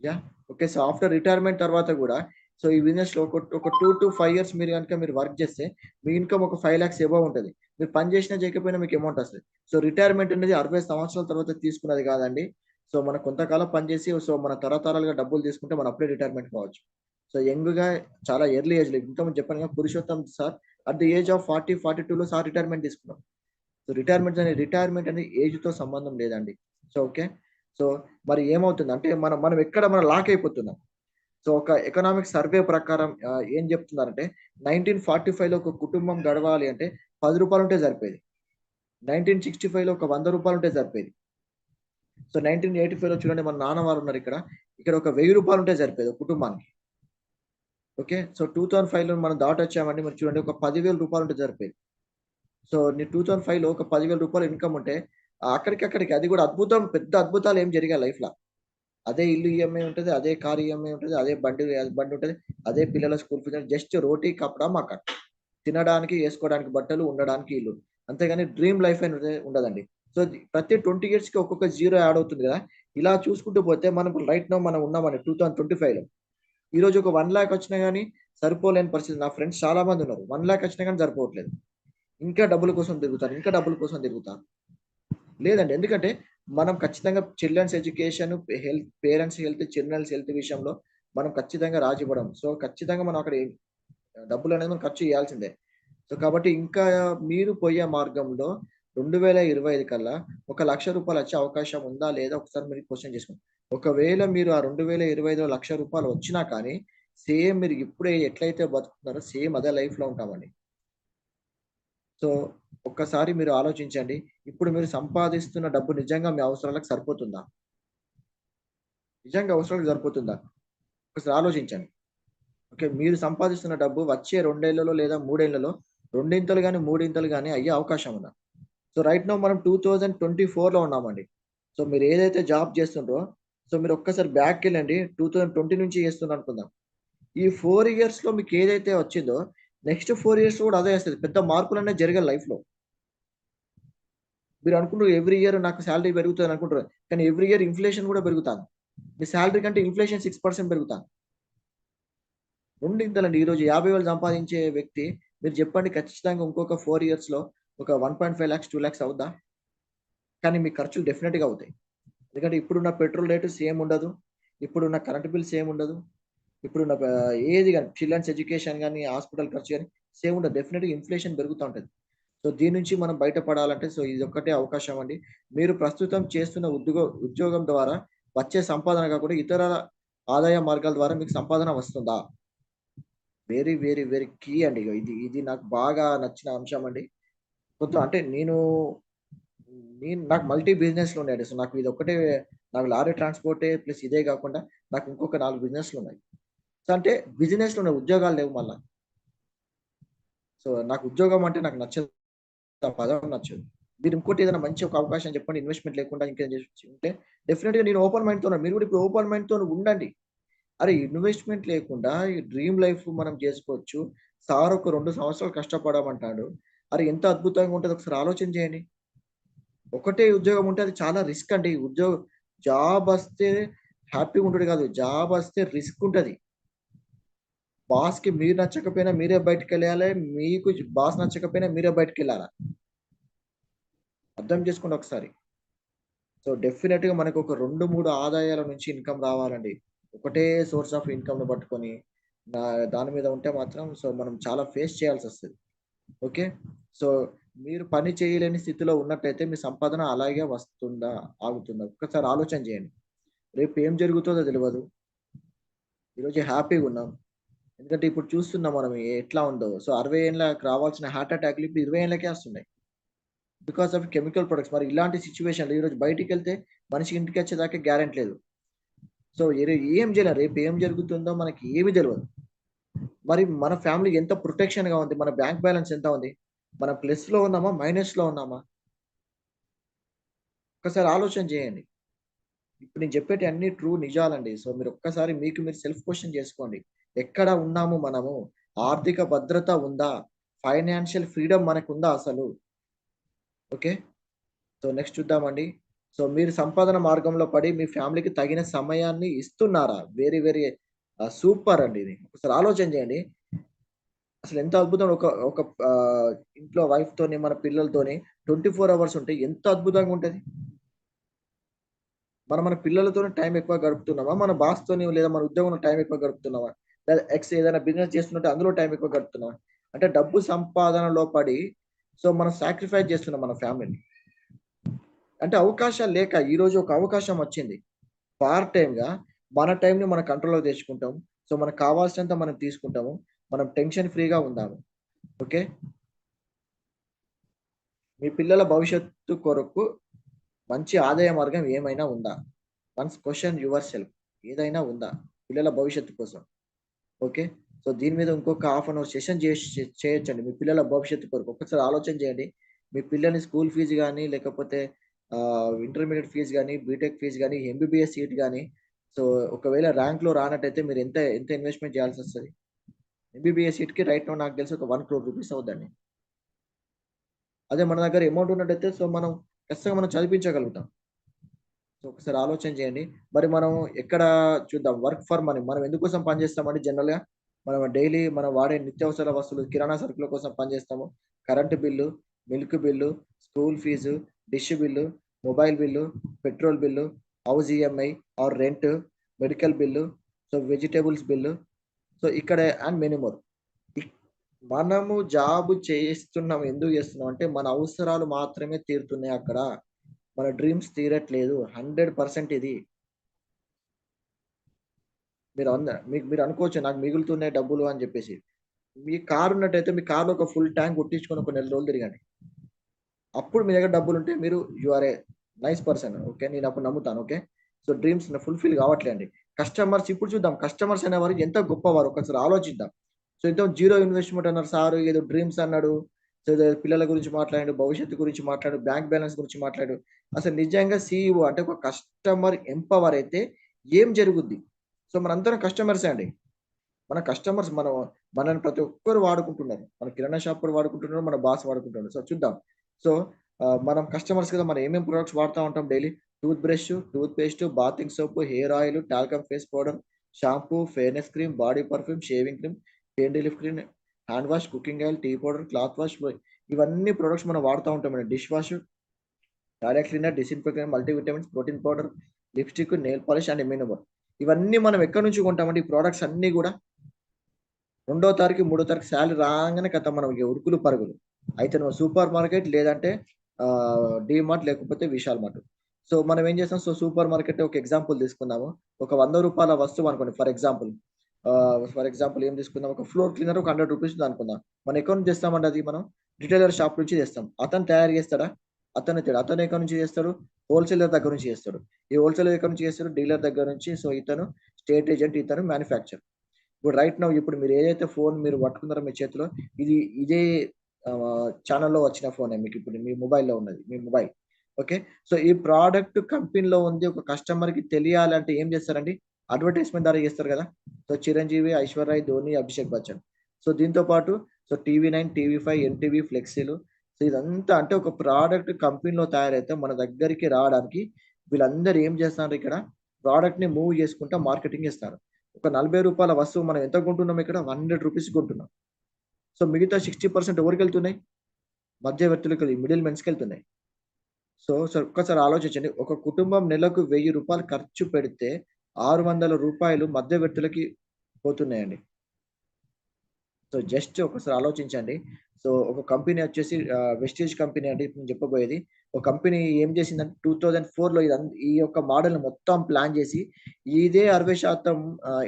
Yeah! Okay. So, after retirement తర్వాత గూడా సో, ఈ బిజినెస్‌లో ఒక 2-5 ఇయర్స్ మీరు వర్క్ చేస్తే మీ ఇన్‌కమ్ ఒక 5,00,000 అబోవ్ ఉంటది. మీరు పని చేసినా చేయకపోయినా మీకు అమౌంట్ వస్తది. సో, రిటైర్మెంట్ అనేది 60 సంవత్సరాల తర్వాత తీసుకున్నది కాదండి. సో, మనం కొంతకాలం పని చేసి సో, మన తరతరాలుగా డబ్బులు తీసుకుంటే మనం అప్పుడే రిటైర్మెంట్ కావచ్చు. సో, యంగ్‌గా చాలా ఎర్లీ ఏజ్‌లో ఇంతకుముందు చెప్పాను కదా! Purushottam sir at the age of 40, 42లో సార్ రిటైర్మెంట్ తీసుకున్నారు. సో, రిటైర్మెంట్ అనేది ఏజ్‌తో సంబంధం లేదండి. So, okay. సో, మరి ఏమవుతుందంటే మనం ఎక్కడ లాక్ అయిపోతున్నాం. సో, ఒక ఎకనామిక్ సర్వే ప్రకారం ఏం చెప్తున్నారంటే 1945లో ఒక కుటుంబం గడవాలి అంటే రూ. 10 ఉంటే సరిపోయేది. 1965లో ఒక రూ. 100 ఉంటే సరిపోయేది. సో, 1985లో చూడండి మన నాన్న వారు ఉన్నారు ఇక్కడ. ఇక్కడ ఒక రూ. 1000 ఉంటే సరిపోయేది ఒక కుటుంబానికి. ఓకే. సో, 2005లో మనం దాటొచ్చామండి. మరి చూడండి ఒక రూ. 10,000 ఉంటే సరిపోయేది. సో, 2005లో ఒక రూ. 10,000 ఇన్‌కమ్ ఉంటే అక్కడికక్కడికి అది కూడా అద్భుతం, పెద్ద అద్భుతాలు ఏం జరిగాయి లైఫ్‌ల. అదే ఇల్లు ఈఎంఐ ఉంటది. అదే కార్ ఈఎంఐ ఉంటది. అదే బండి ఉంటది. అదే పిల్లల స్కూల్ ఫీస్ జస్ట్ రోటీ, కపడా, మకాన్. తినడానికి, ఏసుకోవడానికి బట్టలు, ఉండడానికి ఇల్లు. అంతేగాని డ్రీమ్ లైఫ్ అనేది ఉండదండి. సో, ప్రతి 20 ఇయర్స్‌కి ఒక్కొక్క జీరో యాడ్ అవుతుంది గదా! ఇలా చూసుకుంటూ పోతే మనం రైట్ నౌ మనం ఉన్నామండి 2025లో. ఈరోజు ఒక 1,00,000 వచ్చినా గాని సరిపోలేని పరిస్థితి. నా ఫ్రెండ్స్ చాలా మంది ఉన్నారు. 1,00,000 వచ్చినా గాని సరిపోవట్లేదు. ఇంకా డబ్బుల కోసం తిరుగుతారు. ఇంకా డబ్బుల కోసం తిరుగుతారు. లేదండి. ఎందుకంటే మనం ఖచ్చితంగా childrens education, parents health, childrens health విషయంలో మనం ఖచ్చితంగా రాజీ పడం. సో, ఖచ్చితంగా మనం అక్కడ డబ్బులనేది మనం ఖర్చు చేయాల్సిందే. సో, కాబట్టి ఇంకా మీరు పోయే మార్గంలో 2025 కల్లా ఒక రూ. 1,00,000 వచ్చే అవకాశం ఉందా? లేదా? ఒకసారి మీరు క్వెషన్ చేసుకోండి. ఒకవేళ మీరు ఆ 2025లో రూ. 1,00,000 వచ్చినా కానీ సేమ్ మీరు ఇప్పుడే ఎట్లయితే బతుకుతున్నారో సేమ్ అదే లైఫ్‌లో ఉంటామండి. సో, ఒక్కసారి మీరు ఆలోచించండి. ఇప్పుడు మీరు సంపాదిస్తున్న డబ్బు నిజంగా మీ అవసరాలకు సరిపోతుందా? నిజంగా అవసరాలకు సరిపోతుందా? ఒకసారి ఆలోచించండి. ఓకే. మీరు సంపాదిస్తున్న డబ్బు వచ్చే 2 ఏళ్లలో లేదా 3 ఏళ్లలో రెండింతలు గాని, మూడింతలు గాని అయ్యే అవకాశం ఉందా? సో, రైట్ నౌ మనం 2024లో ఉన్నామండి. సో, మీరు ఏదైతే జాబ్ చేస్తుండ్రో, సో, మీరు ఒక్కసారి బ్యాక్‌కెళ్ళండి. 2020 నుంచి చేస్తున్నారు అనుకుందాం. ఈ 4 ఇయర్స్‌లో మీకు ఏదైతే వచ్చిందో, నెక్స్ట్ 4 ఇయర్స్‌లో కూడా అదే వస్తది. పెద్ద మార్పులనేవి జరగవు లైఫ్‌లో. మీరు అనుకుంటారు ఎవ్రీ ఇయర్ నాకు సాలరీ పెరుగుతదని అనుకుంటారు. కానీ ఎవ్రీ ఇయర్ ఇన్‌ఫ్లేషన్ కూడా పెరుగుతాంది. మీ సాలరీ కంటే ఇన్‌ఫ్లేషన్ 6% పెరుగుతాంది. రెండింతలండి. ఈరోజు 50,000 సంపాదించే వ్యక్తి మీరు చెప్పండి ఖచ్చితంగా ఇంకొక 4 ఇయర్స్‌లో ఒక 1.5 లాక్స్, 2 లాక్స్ అవుద్దా? కానీ మీ ఖర్చులు డెఫినిట్‌గా అవుతాయి. ఎందుకంటే ఇప్పుడున్న పెట్రోల్ రేటు సేమ్ ఉండదు. ఇప్పుడున్న కరెంట్ బిల్ సేమ్ ఉండదు. ఇప్పుడున్న ఏది గాని చిల్డ్రన్స్ ఎడ్యుకేషన్ గాని, హాస్పిటల్ ఖర్చు గాని సేమ్ ఉండదు. డెఫినిట్‌గా ఇన్‌ఫ్లేషన్ పెరుగుతా ఉంటది. సో, దీని నుంచి మనం బయటపడాలంటే సో, ఇదొక్కటే అవకాశం అండి. మీరు ప్రస్తుతం చేస్తున్న ఉద్యోగం ద్వారా వచ్చే సంపాదన కాకుండా ఇతర ఆదాయ మార్గాల ద్వారా మీకు సంపాదన వస్తుందా? వెరీ, వెరీ, వెరీ కీ అండి. ఇది నాకు బాగా నచ్చిన అంశం అండి. అంటే నాకు మల్టీ బిజినెస్‌లు ఉన్నాయండి. సో, నాకు ఇదొక్కటే నాకు లారీ ట్రాన్స్‌పోర్టే ప్లస్ ఇదే కాకుండా నాకు ఇంకొక 4 బిజినెస్‌లున్నాయి. సో, అంటే బిజినెస్‌లున్నాయి. ఉద్యోగాలు లేవు మళ్ళా. సో, నాకు ఉద్యోగం అంటే నాకు నచ్చదు. ఆ పదం నచ్చదు. మీరు ఇంకోటి ఏదైనా మంచి ఒక అవకాశం చెప్పండి. ఇన్వెస్ట్‌మెంట్ లేకుండా ఇంకేం చేసి ఉంటే డెఫినిట్‌గా నేను ఓపెన్ మైండ్‌తో ఉన్నాను. మీరు కూడా ఇప్పుడు ఓపెన్ మైండ్‌తోని ఉండండి. అరే! ఇన్వెస్ట్‌మెంట్ లేకుండా ఈ డ్రీమ్ లైఫ్ మనం చేసుకోవచ్చు. సార్ ఒక 2 సంవత్సరాలు కష్టపడమంటాడు. అరే! ఎంత అద్భుతంగా ఉంటదో ఒకసారి ఆలోచన చేయండి. ఒకటే ఉద్యోగం ఉంటే అది చాలా రిస్క్ అండి. జాబ్ వస్తే హ్యాపీగా ఉండుడు కాదు. జాబ్ వస్తే రిస్క్ ఉంటది. బాస్‌కి మీరు నచ్చకపోయినా మీరే బయటికెళ్ళాలి. మీకు బాస్ నచ్చకపోయినా మీరే బయటికెళ్ళాలా. అర్థం చేసుకోండి ఒకసారి. సో, డెఫినిట్‌గా మనకొక 2, 3 ఆదాయాల నుంచి ఇన్‌కమ్ రావాలండి. ఒకటే సోర్స్ ఆఫ్ ఇన్‌కమ్‌ని పట్టుకొని దా దాని మీద ఉంటే మాత్రం సో, మనం చాలా ఫేస్ చేయాల్సొస్తది. ఓకే. సో, మీరు పని చేయలేని స్థితిలో ఉన్నట్టయితే మీ సంపాదన అలాగే వస్తుందా? ఆగుతుందా? ఒక్కసారి ఆలోచన చేయండి. రేపు ఏం జరుగుతదో తెలవదు. ఈరోజు హ్యాపీగున్నాం. ఎందుకంటే ఇప్పుడు చూస్తున్నాం మనం ఎట్లా ఉందో. సో, 60 ఏళ్ళకి రావాల్సిన హార్ట్ అటాక్‌లు ఇప్పుడు 20 ఏళ్ళకే వస్తున్నాయి. Because of chemical products. మరి ఇలాంటి సిట్యుయేషన్‌లో ఈరోజు బయటికెళ్తే మనిషి ఇంటికొచ్చేదాకా గ్యారంటీ లేదు. సో, ఏం చేయలేం. రేపు ఏం జరుగుతుందో మనకి ఏమి తెలవదు. మరి మన ఫ్యామిలీ ఎంత ప్రొటెక్షన్‌గా ఉంది. మన బ్యాంక్ బ్యాలెన్స్ ఎంత ఉంది? మనం ప్లస్‌లో ఉన్నామా? మైనస్‌లో ఉన్నామా? ఒక్కసారి ఆలోచన చేయండి. ఇప్పుడు నేను చెప్పేటి అన్ని ట్రూ నిజాలండి. సో, మీరు ఒక్కసారి మీకు మీరు సెల్ఫ్ క్వెషన్ చేసుకోండి. ఎక్కడ ఉన్నాము మనము? ఆర్థిక భద్రత ఉందా? ఫైనాన్షియల్ ఫ్రీడమ్ మనకుందా అసలు? ఓకే. సో, నెక్స్ట్ చూద్దామండి. సో, మీరు సంపాదన మార్గంలో పడి మీ ఫ్యామిలీకి తగిన సమయాన్ని ఇస్తున్నారా? వెరీ, వెరీ సూపర్ అండి ఇది. ఒకసారి ఆలోచన చేయండి. అసలెంత అద్భుతం ఒక ఒక ఇంట్లో వైఫ్‌తోని, మన పిల్లలతోని 24 అవర్స్ ఉంటే ఎంత అద్భుతంగా ఉంటది. మన పిల్లలతోని టైం ఎక్కువ గడుపుతున్నామా? మన బాస్‌తోని లేదా మన ఉద్యోగంలో టైం ఎక్కువ గడుపుతున్నామా? లేదా ఏదైనా బిజినెస్ చేస్తుంటే అందులో టైం ఎక్కువ గడుపుతున్నామా? అంటే డబ్బు సంపాదనలో పడి సో, మనం సాక్రిఫైస్ చేస్తున్నాం మన ఫ్యామిలీని. అంటే అవకాశాలు లేక ఈరోజు ఒక అవకాశం వచ్చింది. పార్ట్ టైమ్‌గా మన టైమ్‌ని మన కంట్రోల్‌లోకి తెచ్చుకుంటాం. సో, మనకు కావాల్సినంత మనం తీసుకుంటాము. మనం టెన్షన్ ఫ్రీగా ఉందాము. ఓకే. మీ పిల్లల భవిష్యత్తు కొరకు మంచి ఆదాయ మార్గం ఏమైనా ఉందా? Once question your self. ఏదైనా ఉందా? పిల్లల భవిష్యత్తు కోసం. ఓకే. సో, దీని మీద ఇంకొక హాఫ్ అన్ అవర్ సెషన్ చేయొచ్చండి. మీ పిల్లల భవిష్యత్తు కొరకు. ఒక్కసారి ఆలోచన చేయండి. మీ పిల్లల్ని స్కూల్ ఫీస్ గాని, లేకపోతే ఇంటర్మీడియేట్ ఫీస్ గాని, బీటెక్ ఫీస్ గాని, ఎంబీబీఎస్ సీట్ గాని, సో, ఒకవేళ ర్యాంక్‌లో రానట్టయితే మీరు ఎంత ఎంత ఇన్వెస్ట్‌మెంట్ చేయాల్సొస్తది? ఎంబీబీఎస్ సీట్‌కి రైట్ నౌ నాకు తెలిసి ఒక 1,00,00,000 రూపీస్ అవుద్దండి. అదే మన దగ్గర అమౌంట్ ఉన్నట్టయితే సో, మనం ఖచ్చితంగా మనం చదివించగలుగుతాం. సో, ఒకసారి ఆలోచన చేయండి. మరి మనం ఎక్కడ చూద్దాం వర్క్ ఫర్ మనీ. మనం ఎందుకోసం పని చేస్తామండి జనరల్‌గా? మనం డైలీ మనం వాడే నిత్యావసర వస్తువులు, కిరాణా సరుకుల కోసం పనిచేస్తాము. Current bill, milk bill, school fees, dish bill, mobile bill, petrol bill, house EMI or rent, medical bill, so, vegetables bill. So, ఇక్కడ అండ్ మెనీ మోర్. ఇక్ మనము జాబ్ చేస్తున్నాం. ఎందుకు చేస్తున్నాం అంటే మన అవసరాలు మాత్రమే తీరుతున్నాయి అక్కడ. మన డ్రీమ్స్ తీరట్లేదు. 100% ఇది. మీరు అనుకోవచ్చు నాకు మిగులుతున్నాయి డబ్బులు అని జెప్పేసి. మీ కార్ ఉన్నట్టయితే మీ కార్‌లో ఒక ఫుల్ ట్యాంక్ కొట్టించుకొని ఒక నెల రోజులు తిరగండి. అప్పుడు మీ దగ్గర డబ్బులుంటే మీరు you are a nice person. Okay. నేనప్పుడు నమ్ముతాను. ఓకే. సో, డ్రీమ్స్ ఫుల్‌ఫిల్ కావట్లేండి. కస్టమర్స్ ఇప్పుడు చూద్దాం. కస్టమర్స్ అనేవారు ఎంత గొప్పవారు ఒకసారి ఆలోచిద్దాం. సో, ఇంత జీరో ఇన్వెస్ట్‌మెంట్ అన్నారు సారు. ఏదో డ్రీమ్స్ అన్నాడు. సో, ఏదో పిల్లల గురించి మాట్లాడాడు. భవిష్యత్తు గురించి మాట్లాడాడు. బ్యాంక్ బ్యాలెన్స్ గురించి మాట్లాడాడు. అసలు నిజంగా సీఈఓ అంటే ఒక కస్టమర్ ఎంపవర్ అయితే ఏం జరుగుద్ది? సో, మనందరం కస్టమర్సే అండి. మన కస్టమర్స్ మనల్ని ప్రతి ఒక్కరు వాడుకుంటున్నారు. మన కిరాణా షాప్ కూడా వాడుకుంటున్నారు. మన బాస్ వాడుకుంటున్నారు. సో, చూద్దాం. సో, మనం కస్టమర్స్ కదా! మనం ఏమేం ప్రొడక్ట్స్ వాడుతా ఉంటాం daily. Tooth brush, tooth paste, bathing soap, hair oil, talcum face powder, shampoo, fairness cream, body perfume, shaving cream, hair relief cream, hand wash, cooking oil, tea powder, cloth wash ఇవన్నీ ప్రొడక్ట్స్ మనం వాడుతా ఉంటామండి. Dish wash, toilet cleaner, disinfectant, multivitamins, protein powder, lipstick, nail polish and many more. ఇవన్నీ మనం ఎక్కడి నుంచి కొంటామండి ఈ ప్రొడక్ట్స్ అన్నీ గూడా? రెండో తారీఖు, మూడో తారీఖు సాలరీ రాంగానే ఖతం మనం ఇగ ఉరుకులు పరుగులు. అయితే నువ్వు సూపర్ మార్కెట్ లేదంటే డీమార్ట్ లేకపోతే విశాల్ మార్ట్. సో, మనం ఏం చేస్తాం సో, సూపర్ మార్కెట్ ఒక ఎగ్జాంపుల్ తీసుకుందాము. ఒక రూ. 100 వస్తువు అనుకోండి ఫర్ ఎగ్జాంపుల్ ఏం తీసుకుందాం ఒక ఫ్లోర్ క్లీనర్ ఒక రూ. 100 ఉందనుకుందాం. మనం ఎక్కడి నుంచి తెస్తామండి అది మనం? రిటైలర్ షాప్ నుంచి తెస్తాం. అతను తయారు చేస్తాడా? అతను తేడు. అతను ఎక్కడి నుంచి చేస్తాడు? హోల్‌సేలర్ దగ్గర నుంచి చేస్తాడు. ఈ హోల్‌సేలర్ ఎక్కడి నుంచి చేస్తాడు? డీలర్ దగ్గర నుంచి. సో, ఇతను స్టేట్ ఏజెంట్, ఇతను మ్యానుఫ్యాక్చర్. ఇప్పుడు రైట్ నౌ ఇప్పుడు మీరు ఏదైతే ఫోన్ మీరు పట్టుకున్నారో మీ చేతిలో ఇదే ఛానెల్‌లో వచ్చిన ఫోనే మీకిప్పుడు మీ మొబైల్‌లో ఉన్నది. మీ మొబైల్. ఓకే. సో, ఈ ప్రొడక్ట్ కంపెనీలో ఉంది ఒక కస్టమర్‌కి తెలియాలంటే ఏం చేస్తారండి? అడ్వర్టైజ్‌మెంట్ ద్వారా చేస్తారు గదా! సో, చిరంజీవి, ఐశ్వర్య రాయ్, ధోని, అభిషేక్ బచ్చన్. సో, దీంతో పాటు సో, టీవీ9, టీవీ5, ఎన్‌టీవీ, ఫ్లెక్సీలు సో, ఇదంతా అంటే ఒక ప్రొడక్ట్ కంపెనీలో తయారైతే మన దగ్గరికి రావడానికి వీళ్ళందరూ ఏం చేస్తున్నారు ఇక్కడ? ప్రొడక్ట్‌ని మూవ్ చేసుకుంటా మార్కెటింగ్ చేస్తారు. ఒక రూ. 40 వస్తువు మనం ఎంత కొంటున్నాం ఇక్కడ? రూ. 100 కొంటున్నాం. సో, మిగతా 60% ఎవరికెళ్తున్నాయి? మధ్యవర్తులకి, మిడిల్ మెన్స్‌కెళ్తున్నాయి. సో, ఒక్కసారి ఆలోచించండి. ఒక కుటుంబం నెలకు రూ. 1000 ఖర్చు పెడితే రూ. 600 మధ్యవర్తులకి పోతున్నాయండి. సో, జస్ట్ ఒకసారి ఆలోచించండి. సో, ఒక కంపెనీ వచ్చేసి వెస్టీజ్ కంపెనీ అండి ఇప్పుడు నేను చెప్పబోయేది. ఒక కంపెనీ ఏం చేసిందంటే 2004లో ఈ యొక్క మోడల్‌ని మొత్తం ప్లాన్ చేసి, ఇదే 60%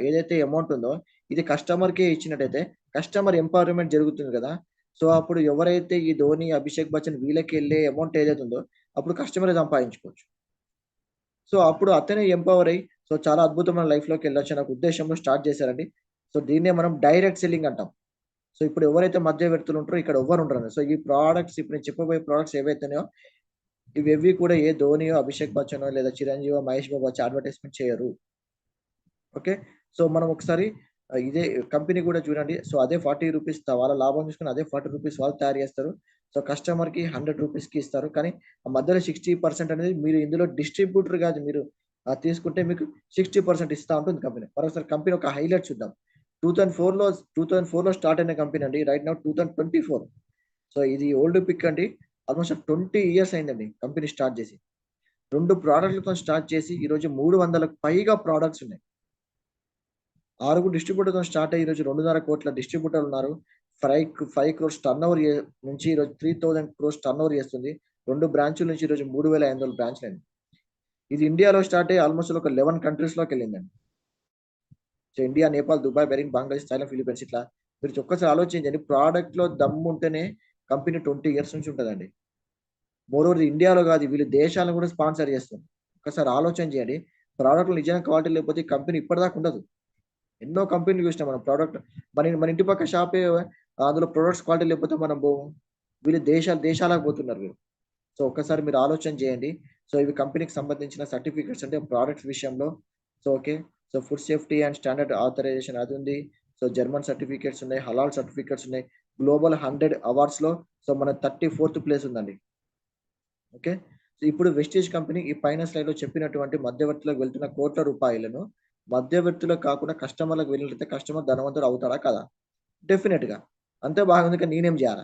ఏదైతే అమౌంట్ ఉందో, ఇది కస్టమర్‌కే ఇచ్చినట్టయితే, కస్టమర్ ఎంపవర్‌మెంట్ జరుగుతుంది కదా! సో, అప్పుడు ఎవరైతే ఈ ధోని, అభిషేక్ బచ్చన్ వీళ్ళకెళ్ళే అమౌంట్ ఏదైతే ఉందో, అప్పుడు కస్టమరే సంపాదించుకోవచ్చు. సో, అప్పుడు అతనే ఎంపవర్ అయ్యి, సో, చాలా అద్భుతమైన లైఫ్‌లోకెళ్ళొచ్చనే ఒక ఉద్దేశ్యంలో స్టార్ట్ చేశారండి. సో, దీన్నే మనం డైరెక్ట్ సెల్లింగ్ అంటాం. సో, ఇప్పుడు ఎవరైతే మధ్యవర్తులు ఉంటారో ఇక్కడ ఎవ్వరు ఉండరండి. సో, ఈ ప్రొడక్ట్స్ ఇప్పుడు నేను చెప్పబోయే ప్రొడక్ట్స్ ఏవైతే ఉన్నాయో ఇవేవి కూడా ఏ ధోనియో, అభిషేక్ బచ్చనో లేదా చిరంజీవో, మహేష్ బాబు వచ్చి అడ్వర్టైజ్మెంట్ చేయరు. ఓకే. సో మనం ఒకసారి ఇదే కంపెనీ కూడా చూడండి. సో అదే ₹40 వాళ్ళ లాభం చూసుకొని అదే ₹40 వాళ్ళు తయారు చేస్తారు. సో కస్టమర్‌కి ₹100కి ఇస్తారు. కానీ ఆ మధ్యలో 60% అనేది మీరు ఇందులో డిస్ట్రిబ్యూటర్ కాదు మీరు తీసుకుంటే మీకు 60% ఇస్తా ఉంటుంది కంపెనీ. మరోసారి కంపెనీ ఒక హైలైట్ చూద్దాం. 2004లో స్టార్ట్ అయిన కంపెనీ అండి. Right now 2024. సో ఇది ఓల్డ్ పిక్ అండి. ఆల్‌మోస్ట్ 20 ఇయర్స్ అయిందండి కంపెనీ స్టార్ట్ చేసి. 2 ప్రొడక్ట్‌లతో స్టార్ట్ చేసి ఈరోజు 300లకు పైగా ప్రొడక్ట్స్ ఉన్నాయి. 6 డిస్ట్రిబ్యూటర్‌తో స్టార్ట్ అయ్యి ఈరోజు 2.5 కోట్ల డిస్ట్రిబ్యూటర్లు ఉన్నారు. 5 క్రోర్స్ టర్నోవర్ నుంచి ఈరోజు 3000 క్రోర్స్ టర్నోవర్ చేస్తుంది. 2 బ్రాంచుల నుంచి ఈరోజు 3500 బ్రాంచ్‌లండి. ఇది ఇండియాలో స్టార్ట్ అయ్యి ఆల్‌మోస్ట్ ఒక 11 కంట్రీస్‌లోకెళ్ళిందండి. So India, Nepal, Dubai, Bahrain, Bangladesh, Thailand, Philippines ఇట్లా మీరు ఒక్కసారి ఆలోచించండి. ప్రొడక్ట్‌లో దమ్ముంటేనే కంపెనీ 20 ఇయర్స్ నుంచి ఉంటదండి. మోరోవర్ ఇండియాలో కాదు వీళ్ళు దేశాలను కూడా స్పాన్సర్ చేస్తుంది. ఒక్కసారి ఆలోచన చేయండి. ప్రొడక్ట్‌లో నిజంగా క్వాలిటీ లేకపోతే ఈ కంపెనీ ఇప్పటిదాకా ఉండదు. ఎన్నో కంపెనీలు చూసినాం మనం ప్రొడక్ట్ మన ఇంటి పక్క షాపే అందులో ప్రొడక్ట్స్ క్వాలిటీ లేకపోతే మనం పోము. వీళ్ళు దేశాలకు పోతున్నారు వీళ్ళు. సో ఒక్కసారి మీరు ఆలోచన చేయండి. సో ఇవి కంపెనీకి సంబంధించిన సర్టిఫికేట్స్ అంటే ప్రొడక్ట్స్ విషయంలో. So okay. So food safety and standard authorization అది ఉంది. సో జర్మన్ సర్టిఫికేట్స్ ఉన్నాయి. హలాల్ సర్టిఫికేట్స్ ఉన్నాయి. గ్లోబల్ 100 అవార్డ్స్‌లో సో మన 34థ్ ప్లేస్ ఉందండి. ఓకే. సో ఇప్పుడు వెస్టీజ్ కంపెనీ ఈ పైన స్లైడ్‌లో చెప్పినటువంటి మధ్యవర్తులకు వెళ్తున్న కోట్ల రూపాయలను మధ్యవర్తులకు కాకుండా కస్టమర్‌లకు వెళ్ళినట్లయితే కస్టమర్ ధనవంతుడు అవుతాడా? కాదా? డెఫినెట్‌గా. అంతే బాగుంది కానీ నేనేం జేయాల?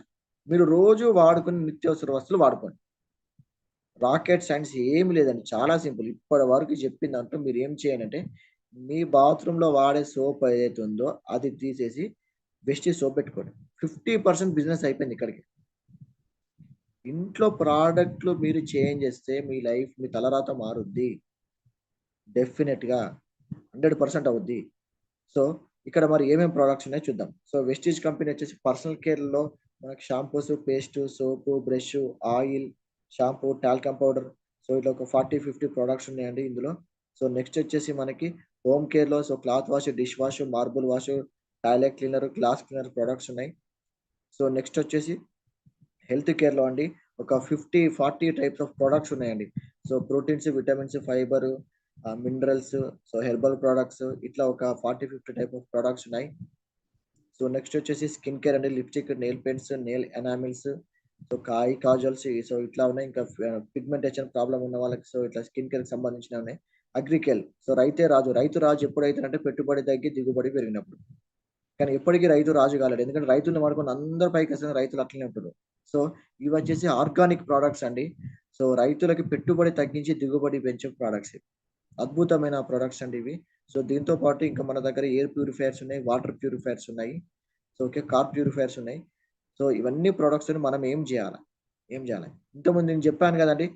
మీరు రోజు వాడుకునే నిత్యావసర వస్తువులు వాడుకోండి. రాకెట్ సైన్స్ ఏమి లేదండి. చాలా సింపుల్. ఇప్పటి వరకు చెప్పిన దాంట్లో మీరేం చేయాలంటే, మీ బాత్రూమ్‌లో వాడే సోప్ ఏదైతే ఉందో అది తీసేసి వెస్టీజ్ సోప్ పెట్టుకోండి. 50% బిజినెస్ అయిపోయింది ఇక్కడికి. ఇంట్లో ప్రొడక్ట్‌లు మీరు చేంజ్ చేస్తే మీ లైఫ్ మీ తలరాత మారుద్ది. డెఫినెట్‌గా 100% అవుద్ది. సో, ఇక్కడ మరి ఏమేం ప్రొడక్ట్స్ ఉన్నాయో చూద్దాం. సో, వెస్టీజ్ కంపెనీ వచ్చేసి పర్సనల్ కేర్‌లో మనకి shampoos, paste, soap, brush, oil, shampoo, talcum powder. So, ఇట్లా ఒక 40, 50 ప్రొడక్ట్స్ ఉన్నాయండి ఇందులో. సో, నెక్స్ట్ వచ్చేసి మనకి హోమ్ కేర్‌లో so, cloth wash, dish wash, marble wash, toilet cleaner, glass cleaner products ఉన్నాయి. సో, నెక్స్ట్ వచ్చేసి హెల్త్ కేర్‌లో అండి ఒక 50, 40 టైప్స్ ఆఫ్ ప్రొడక్ట్స్ ఉన్నాయండి. So, proteins, vitamins, fibre, minerals, so, herbal products ఇట్లా ఒక 40, 50 టైప్ ఆఫ్ ప్రొడక్ట్స్ ఉన్నాయి. సో, నెక్స్ట్ వచ్చేసి స్కిన్ కేర్ అండి. Lipstick, nail paints, nail enamels, so, kajals so, ఇట్లా ఉన్నాయి. ఇంకా పిగ్మెంటేషన్ ప్రాబ్లమ్ ఉన్న వాళ్ళకి సో, ఇట్లా స్కిన్ కేర్‌కి సంబంధించినవి ఉన్నాయి. అగ్రికెల్ సో, రైతే రాజు. రైతు రాజు ఎప్పుడైతాడంటే పెట్టుబడి తగ్గి దిగుబడి పెరిగినప్పుడు. కానీ ఎప్పటికి రైతు రాజు కాలేడు. ఎందుకంటే రైతుల్ని వాడుకొని అందరూ పైకొస్తారు. రైతులు అట్లనే ఉంటుర్రు. సో, ఇవొచ్చేసి ఆర్గానిక్ ప్రొడక్ట్స్ అండి. సో, రైతులకి పెట్టుబడి తగ్గించి దిగుబడి పెంచే ప్రొడక్ట్స్ ఇవి. అద్భుతమైన ప్రొడక్ట్స్ అండి ఇవి. సో, దీంతో పాటు ఇంకా మన దగ్గర ఎయిర్ ప్యూరిఫైయర్స్ ఉన్నాయి. వాటర్ ప్యూరిఫైయర్స్ ఉన్నాయి. So, okay. కార్ ప్యూరిఫైయర్స్ ఉన్నాయి. సో, ఇవన్నీ ప్రొడక్ట్స్‌ని మనం ఏం జేయాల? ఏం జేయాలి? ఇంతకుముందు నేను జెప్పాను గదండీ!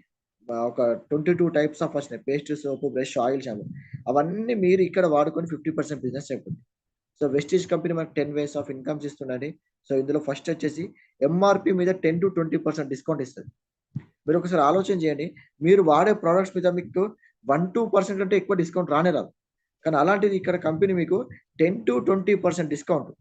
ఒక 22 టైప్స్ ఆఫ్ వచ్చినాయి. పేస్ట్, సోపు, బ్రష్, ఆయిల్, షాంపూ. అవన్నీ మీరు ఇక్కడ వాడుకొని 50% బిజినెస్ అయిపోద్ది. సో, వెస్టీజ్ కంపెనీ మనకు 10 వేస్ ఆఫ్ ఇన్‌కమ్స్ ఇస్తుందండి. సో, ఇందులో ఫస్ట్ వచ్చేసి ఎంఆర్‌పీ మీద 10-20% డిస్కౌంట్ ఇస్తది. మీరొకసారి ఆలోచన చేయండి. మీరు వాడే ప్రొడక్ట్స్ మీద మీకు 1-2% కంటే ఎక్కువ డిస్కౌంట్ రానే రాదు. కానీ అలాంటిది ఇక్కడ కంపెనీ మీకు 10-20% డిస్కౌంట్.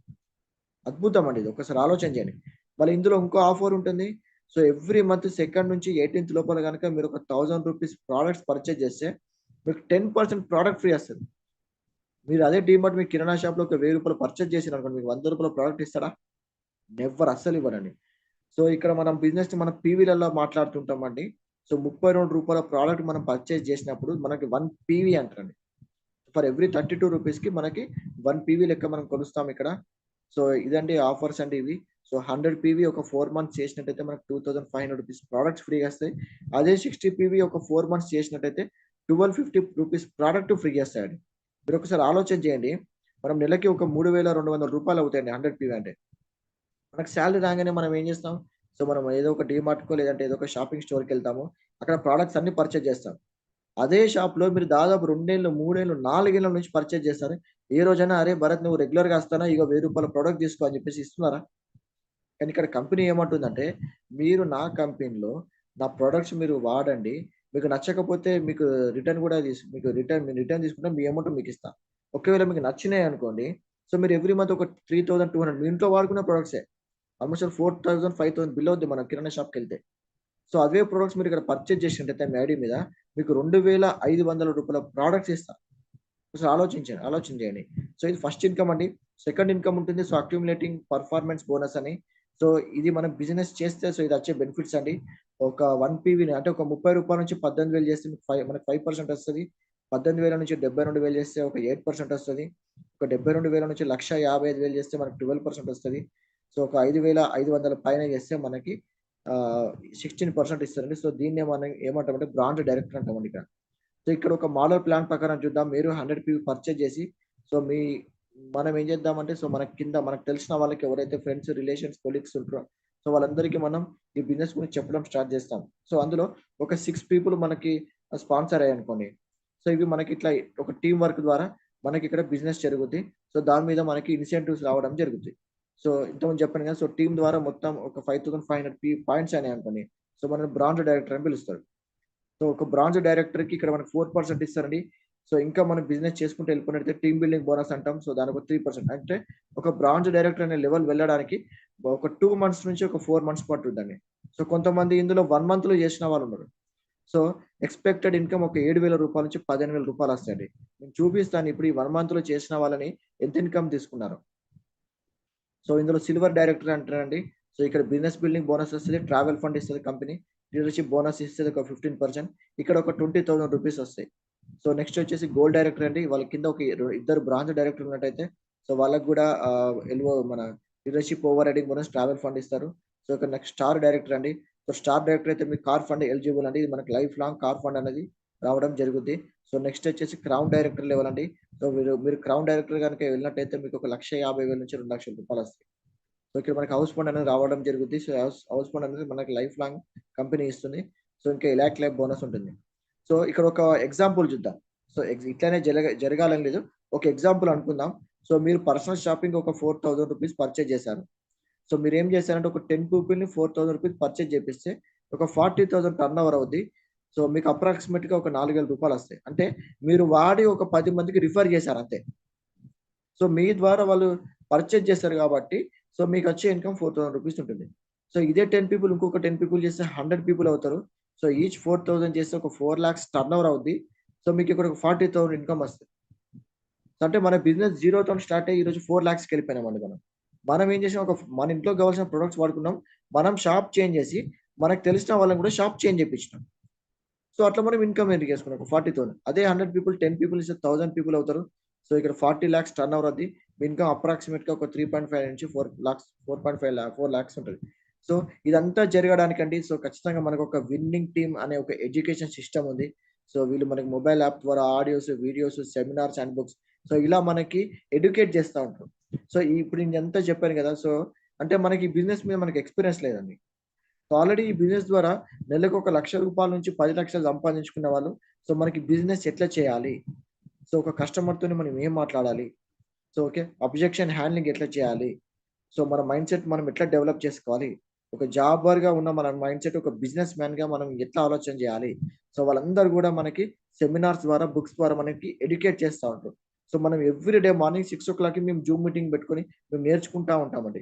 అద్భుతం అండి ఇది. ఒకసారి ఆలోచన చేయండి. మళ్ళీ ఇందులో ఇంకో ఆఫర్ ఉంటుంది. సో, ఎవ్రీ మంత్ సెకండ్ నుంచి 18థ్ లోపల గనక మీరు ఒక ₹1000 ప్రొడక్ట్స్ పర్చేజ్ చేస్తే మీకు 10% ప్రొడక్ట్ ఫ్రీ వస్తది. మీరు అదే డీమార్ట్ మీ కిరాణా షాప్‌లో ఒక రూ. 1000 పర్చేజ్ చేసిరనుకోండి మీకు రూ. 100 ప్రొడక్ట్ ఇస్తాడా? నెవర్ అస్సలు ఇవ్వడండి. సో, ఇక్కడ మనం బిజినెస్‌ని మనం పీవీలలో మాట్లాడుతుంటామండి. సో, రూ. 32 ప్రొడక్ట్ మనం పర్చేజ్ చేసినప్పుడు మనకి 1 పీవీ అంటారండి. ఫర్ ఎవ్రీ ₹32కి మనకి 1 పీవీ లెక్క మనం కొలుస్తాం ఇక్కడ. సో, ఇదండి ఆఫర్స్ అండి ఇవి. సో, 100 పీవీ ఒక 4 మంత్స్ చేసినట్టయితే మనకు ₹2500 ప్రొడక్ట్స్ ఫ్రీగా వస్తాయి. అదే 60 పీవీ ఒక 4 మంత్స్ చేసినట్టయితే ₹1250 ప్రొడక్ట్ ఫ్రీగా వస్తాయండి. మీరొకసారి ఆలోచన చేయండి. మనం నెలకి ఒక ₹3200 అవుతాయండి 100 పీవీ అంటే. మనకు సాలరీ రాగానే మనం ఏం చేస్తాం? సో, మనం ఏదో ఒక డీమార్ట్‌కో లేదంటే ఏదో ఒక షాపింగ్ స్టోర్‌కెళ్తాము. అక్కడ ప్రొడక్ట్స్ అన్నీ పర్చేజ్ చేస్తాం. అదే షాప్‌లో మీరు దాదాపు 2 ఏళ్ళు, 3 ఏళ్ళు, 4 ఏళ్ల నుంచి పర్చేజ్ చేస్తారు. ఏ రోజైనా "అరే భరత్ నువ్వు రెగ్యులర్‌గా వస్తానా? ఇగో రూ. 1000 ప్రొడక్ట్ తీసుకో" అని చెప్పేసి ఇస్తున్నారా? కానీ ఇక్కడ కంపెనీ ఏమంటుందంటే, "మీరు నా కంపెనీలో నా ప్రొడక్ట్స్ మీరు వాడండి. మీకు నచ్చకపోతే మీకు రిటర్న్ కూడా మీకు మీరు రిటర్న్ తీసుకుంటే మీ అమౌంట్ మీకిస్తా. ఒకవేళ మీకు నచ్చినాయనుకోండి, సో మీరు ఎవ్రీ మంత్ ఒక 3200 మీ ఇంట్లో వాడుకునే ప్రొడక్ట్సే. ఆల్‌మోస్ట్ 4000, 5000 బిల్ అవుద్ది మనం కిరాణా షాప్‌కెళ్తే. సో అదే ప్రొడక్ట్స్ మీరు ఇక్కడ పర్చేజ్ చేసినట్టయితే మీ ఐడి మీద మీకు రూ. 2,500 ప్రొడక్ట్స్ ఇస్తా. అసలు ఆలోచన చేయండి. సో ఇది ఫస్ట్ ఇన్‌కమ్ అండి. సెకండ్ ఇన్‌కమ్ ఉంటుంది. సో అక్యుములేటింగ్ పర్ఫార్మెన్స్ బోనస్ అని. సో ఇది మనం బిజినెస్ చేస్తే సో ఇది వచ్చే బెనిఫిట్స్ అండి. ఒక 1 పీవీని అంటే ఒక రూ. 30 నుంచి 18,000 చేస్తే మనకు 5% వస్తది. 18,000 నుంచి 72,000 చేస్తే ఒక 8% వస్తది. ఒక 72,000 నుంచి 1,55,000 చేస్తే మనకు 12% వస్తది. సో ఒక 5,500 పైన చేస్తే మనకి 16% ఇస్తారండి. సో దీన్నే మనం ఏమంటామంటే బ్రాంచ్ డైరెక్టర్ అంటామండి ఇక్కడ. సో ఇక్కడ ఒక మోడల్ ప్లాన్ ప్రకారం చూద్దాం. మీరు 100 పీవీ పర్చేజ్ చేసి సో మనం ఏం చేద్దామంటే సో మన కింద మనకు తెలిసిన వాళ్ళకి ఎవరైతే ఫ్రెండ్స్, రిలేషన్స్, కొలీగ్స్ ఉంటారో సో వాళ్ళందరికీ మనం ఈ బిజినెస్ గురించి చెప్పడం స్టార్ట్ చేస్తాం. సో అందులో ఒక 6 పీపుల్ మనకి స్పాన్సర్ అయ్యారనుకోండి. సో ఇవి మనకి ఇట్లా ఒక టీమ్ వర్క్ ద్వారా మనకి ఇక్కడ బిజినెస్ జరుగుద్ది. సో దాని మీద మనకి ఇన్సెంటివ్స్ రావడం జరుగుద్ది. సో ఇంతకుముందు చెప్పాను కదా! సో టీమ్ ద్వారా మొత్తం ఒక 5,500 పాయింట్స్ అయినాయనుకోండి. సో మనల్ని బ్రాంచ్ డైరెక్టర్ అని పిలుస్తారు. సో ఒక బ్రాంచ్ డైరెక్టర్‌కి ఇక్కడ మనకు 4% ఇస్తారండి. సో ఇంకా మనం బిజినెస్ చేసుకుంటూ వెళ్ళిపోయినట్టయితే టీమ్ బిల్డింగ్ బోనస్ అంటాం. సో దానికి ఒక 3% అంటే ఒక బ్రాంచ్ డైరెక్టర్ అనే లెవెల్ వెళ్ళడానికి ఒక 2 మంత్స్ నుంచి ఒక 4 మంత్స్ పట్టుద్దండి. సో కొంతమంది ఇందులో 1 మంత్‌లో చేసిన వాళ్ళున్నారు. సో ఎక్స్‌పెక్టెడ్ ఇన్‌కమ్ ఒక రూ. 7,000 నుంచి రూ. 15,000 వస్తాయండి. నేను చూపిస్తాను ఇప్పుడు ఈ 1 మంత్‌లో చేసిన వాళ్ళని ఎంత ఇన్‌కమ్ తీసుకున్నారో. సో ఇందులో సిల్వర్ డైరెక్టర్ అంటారండి. సో ఇక్కడ బిజినెస్ బిల్డింగ్ బోనస్ వస్తది. ట్రావెల్ ఫండ్ ఇస్తది కంపెనీ. లీడర్‌షిప్ బోనస్ ఇస్తది ఒక 15%. ఇక్కడ ఒక రూ. 20,000 వస్తాయి. సో నెక్స్ట్ వచ్చేసి గోల్డ్ డైరెక్టర్ అండి. వాళ్ళ కింద ఒక ఇద్దరు బ్రాంచ్ డైరెక్టర్లు ఉన్నట్టయితే సో వాళ్ళకి గూడా మన leadership over riding bonus travel fund ఇస్తారు. సో ఇక్కడ నెక్స్ట్ స్టార్ డైరెక్టర్ అండి. సో స్టార్ డైరెక్టర్ అయితే మీకు కార్ ఫండ్ ఎలిజిబుల్ అండి. ఇది మనకి లైఫ్ లాంగ్ కార్ ఫండ్ అనేది రావడం జరుగుద్ది. సో నెక్స్ట్ వచ్చేసి క్రౌన్ డైరెక్టర్ లెవెల్ అండి. సో మీరు క్రౌన్ డైరెక్టర్ గనుక వెళ్ళినట్టయితే మీకు ఒక 1,50,000 నుంచి రూ. 2,00,000 వస్తాయి. సో ఇక్కడ మనకి హౌస్ ఫండ్ అనేది రావడం జరుగుద్ది. సో హౌస్ ఫండ్ అనేది మనకి లైఫ్ లాంగ్ కంపెనీ ఇస్తుంది. సో ఇంకా ఇలాక్ లైఫ్ బోనస్ ఉంటుంది. సో ఇక్కడ ఒక ఎగ్జాంపుల్ చూద్దాం. సో ఇట్లనే జరగాలని లేదు. ఒక ఎగ్జాంపుల్ అనుకుందాం. సో మీరు పర్సనల్ షాపింగ్ ఒక రూ. 4,000 పర్చేజ్ చేశారు. సో మీరేం చేశారంటే ఒక 10 పీపుల్‌ని రూ. 4,000 పర్చేజ్ చేపిస్తే ఒక 40,000 టర్నోవర్ అవుద్ది. సో మీకు అప్రాక్సిమేట్‌గా ఒక రూ. 4,000 వస్తాయి. అంటే మీరు వాడి ఒక 10 మందికి రిఫర్ చేశారు అంతే. సో మీ ద్వారా వాళ్ళు పర్చేజ్ చేస్తారు కాబట్టి సో మీకొచ్చే ఇన్‌కమ్ రూ. 4,000 ఉంటుంది. సో ఇదే 10 పీపుల్ ఇంకొక 10 పీపుల్ చేస్తే 100 పీపుల్ అవుతారు. సో ఈచ్ 4,000 చేస్తే ఒక 4,00,000 టర్నోవర్ అవుద్ది. సో మీకు ఇక్కడ ఒక 40,000 ఇన్‌కమ్ వస్తది. అంటే మన బిజినెస్ జీరోతోని స్టార్ట్ అయ్యి ఈరోజు 4,00,000కి వెళ్ళిపోయినామండి మనం. మనం ఏం చేసాం మన ఇంట్లో కావాల్సిన ప్రొడక్ట్స్ వాడుకున్నాం. మనం షాప్ చేంజ్ చేసి మనకు తెలిసిన వాళ్ళని కూడా షాప్ చేంజ్ చేపించినాం. సో అట్లా మనం ఇన్‌కమ్ ఎర్న్ చేసుకున్నాం ఒక 40,000. అదే 100 పీపుల్ 10 పీపుల్ ఇస్తే 1,000 పీపుల్ అవుతారు. సో ఇక్కడ 40,00,000 టర్నోవర్ అవుద్ది. మీ ఇన్‌కమ్ అప్రాక్సిమేట్‌గా ఒక 3.5 నుంచి 4,500,000 ఉంటది. సో ఇదంతా జరగడానికండి సో ఖచ్చితంగా మనకొక విన్నింగ్ టీమ్ అనే ఒక ఎడ్యుకేషన్ సిస్టమ్ ఉంది. సో వీళ్ళు మనకి మొబైల్ యాప్ ద్వారా audios, videos, seminars and books so ఇలా మనకి ఎడ్యుకేట్ చేస్తా ఉంటారు. సో ఇప్పుడు నేనింతా చెప్పాను కదా! సో అంటే మనకి బిజినెస్ మీద మనకి ఎక్స్‌పీరియన్స్ లేదండి. సో ఆల్రెడీ ఈ బిజినెస్ ద్వారా నెలకు ఒక రూ. 1,00,000 నుంచి 10,00,000 సంపాదించుకున్న వాళ్ళు సో మనకి బిజినెస్ ఎట్లా చేయాలి? సో ఒక కస్టమర్‌తోని మనం ఏం మాట్లాడాలి? So okay. అబ్జెక్షన్ హ్యాండ్లింగ్ ఎట్లా చేయాలి? సో మన మైండ్‌సెట్ మనం ఎట్లా డెవలప్ చేసుకోవాలి? ఒక జాబర్‌గా ఉన్న మన మైండ్‌సెట్ ఒక బిజినెస్ మ్యాన్‌గా మనం ఎట్లా ఆలోచన చేయాలి? సో వాళ్ళందరూ గూడా మనకి సెమినార్స్ ద్వారా, బుక్స్ ద్వారా మనకి ఎడ్యుకేట్ చేస్తా ఉంటారు. సో మనం ఎవ్రీ డే మార్నింగ్ 6:00కి మేము జూమ్ మీటింగ్ పెట్టుకొని మేము నేర్చుకుంటా ఉంటామండి.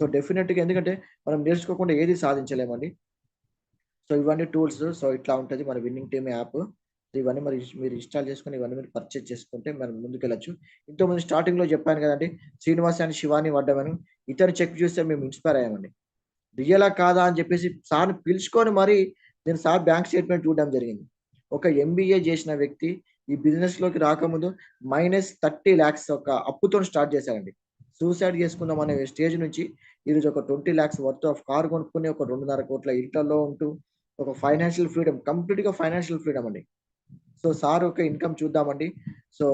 సో డెఫినెట్‌గా ఎందుకంటే మనం నేర్చుకోకుండా ఏది సాధించలేమండి. సో ఇవన్నీ టూల్స్. సో ఇట్లా ఉంటది మన విన్నింగ్ టీమ్ యాప్. ఇవన్నీ మీరు ఇన్‌స్టాల్ చేసుకొని ఇవన్నీ మీరు పర్చేజ్ చేసుకుంటే మనం ముందుకెళ్ళొచ్చు. ఇంతకుముందు స్టార్టింగ్‌లో చెప్పాను గదండీ! శ్రీనివాస్ అండ్ శివాని వడ్డెమని. ఇతని చెక్ చూస్తే మేము ఇన్‌స్పైర్ అయ్యామండి. రియలా? కాదా? అని చెప్పేసి సార్‌ని పిలుచుకొని మరి నేను సార్ బ్యాంక్ స్టేట్‌మెంట్ చూడడం జరిగింది. ఒక ఎంబీఏ చేసిన వ్యక్తి ఈ బిజినెస్‌లోకి రాకముందు -30,00,000 ఒక అప్పుతోని స్టార్ట్ చేశారండి. సూసైడ్ చేసుకుందాం అనే స్టేజ్ నుంచి ఈరోజు ఒక 20,00,000 వర్త్ ఆఫ్ కార్ కొనుక్కొని ఒక 2,50,00,000 ఇంట్లల్లో ఉంటూ ఒక ఫైనాన్షియల్ ఫ్రీడమ్ కంప్లీట్‌గా ఫైనాన్షియల్ ఫ్రీడమ్ అండి. సో సార్ యొక్క ఇన్‌కమ్ చూద్దామండి. సో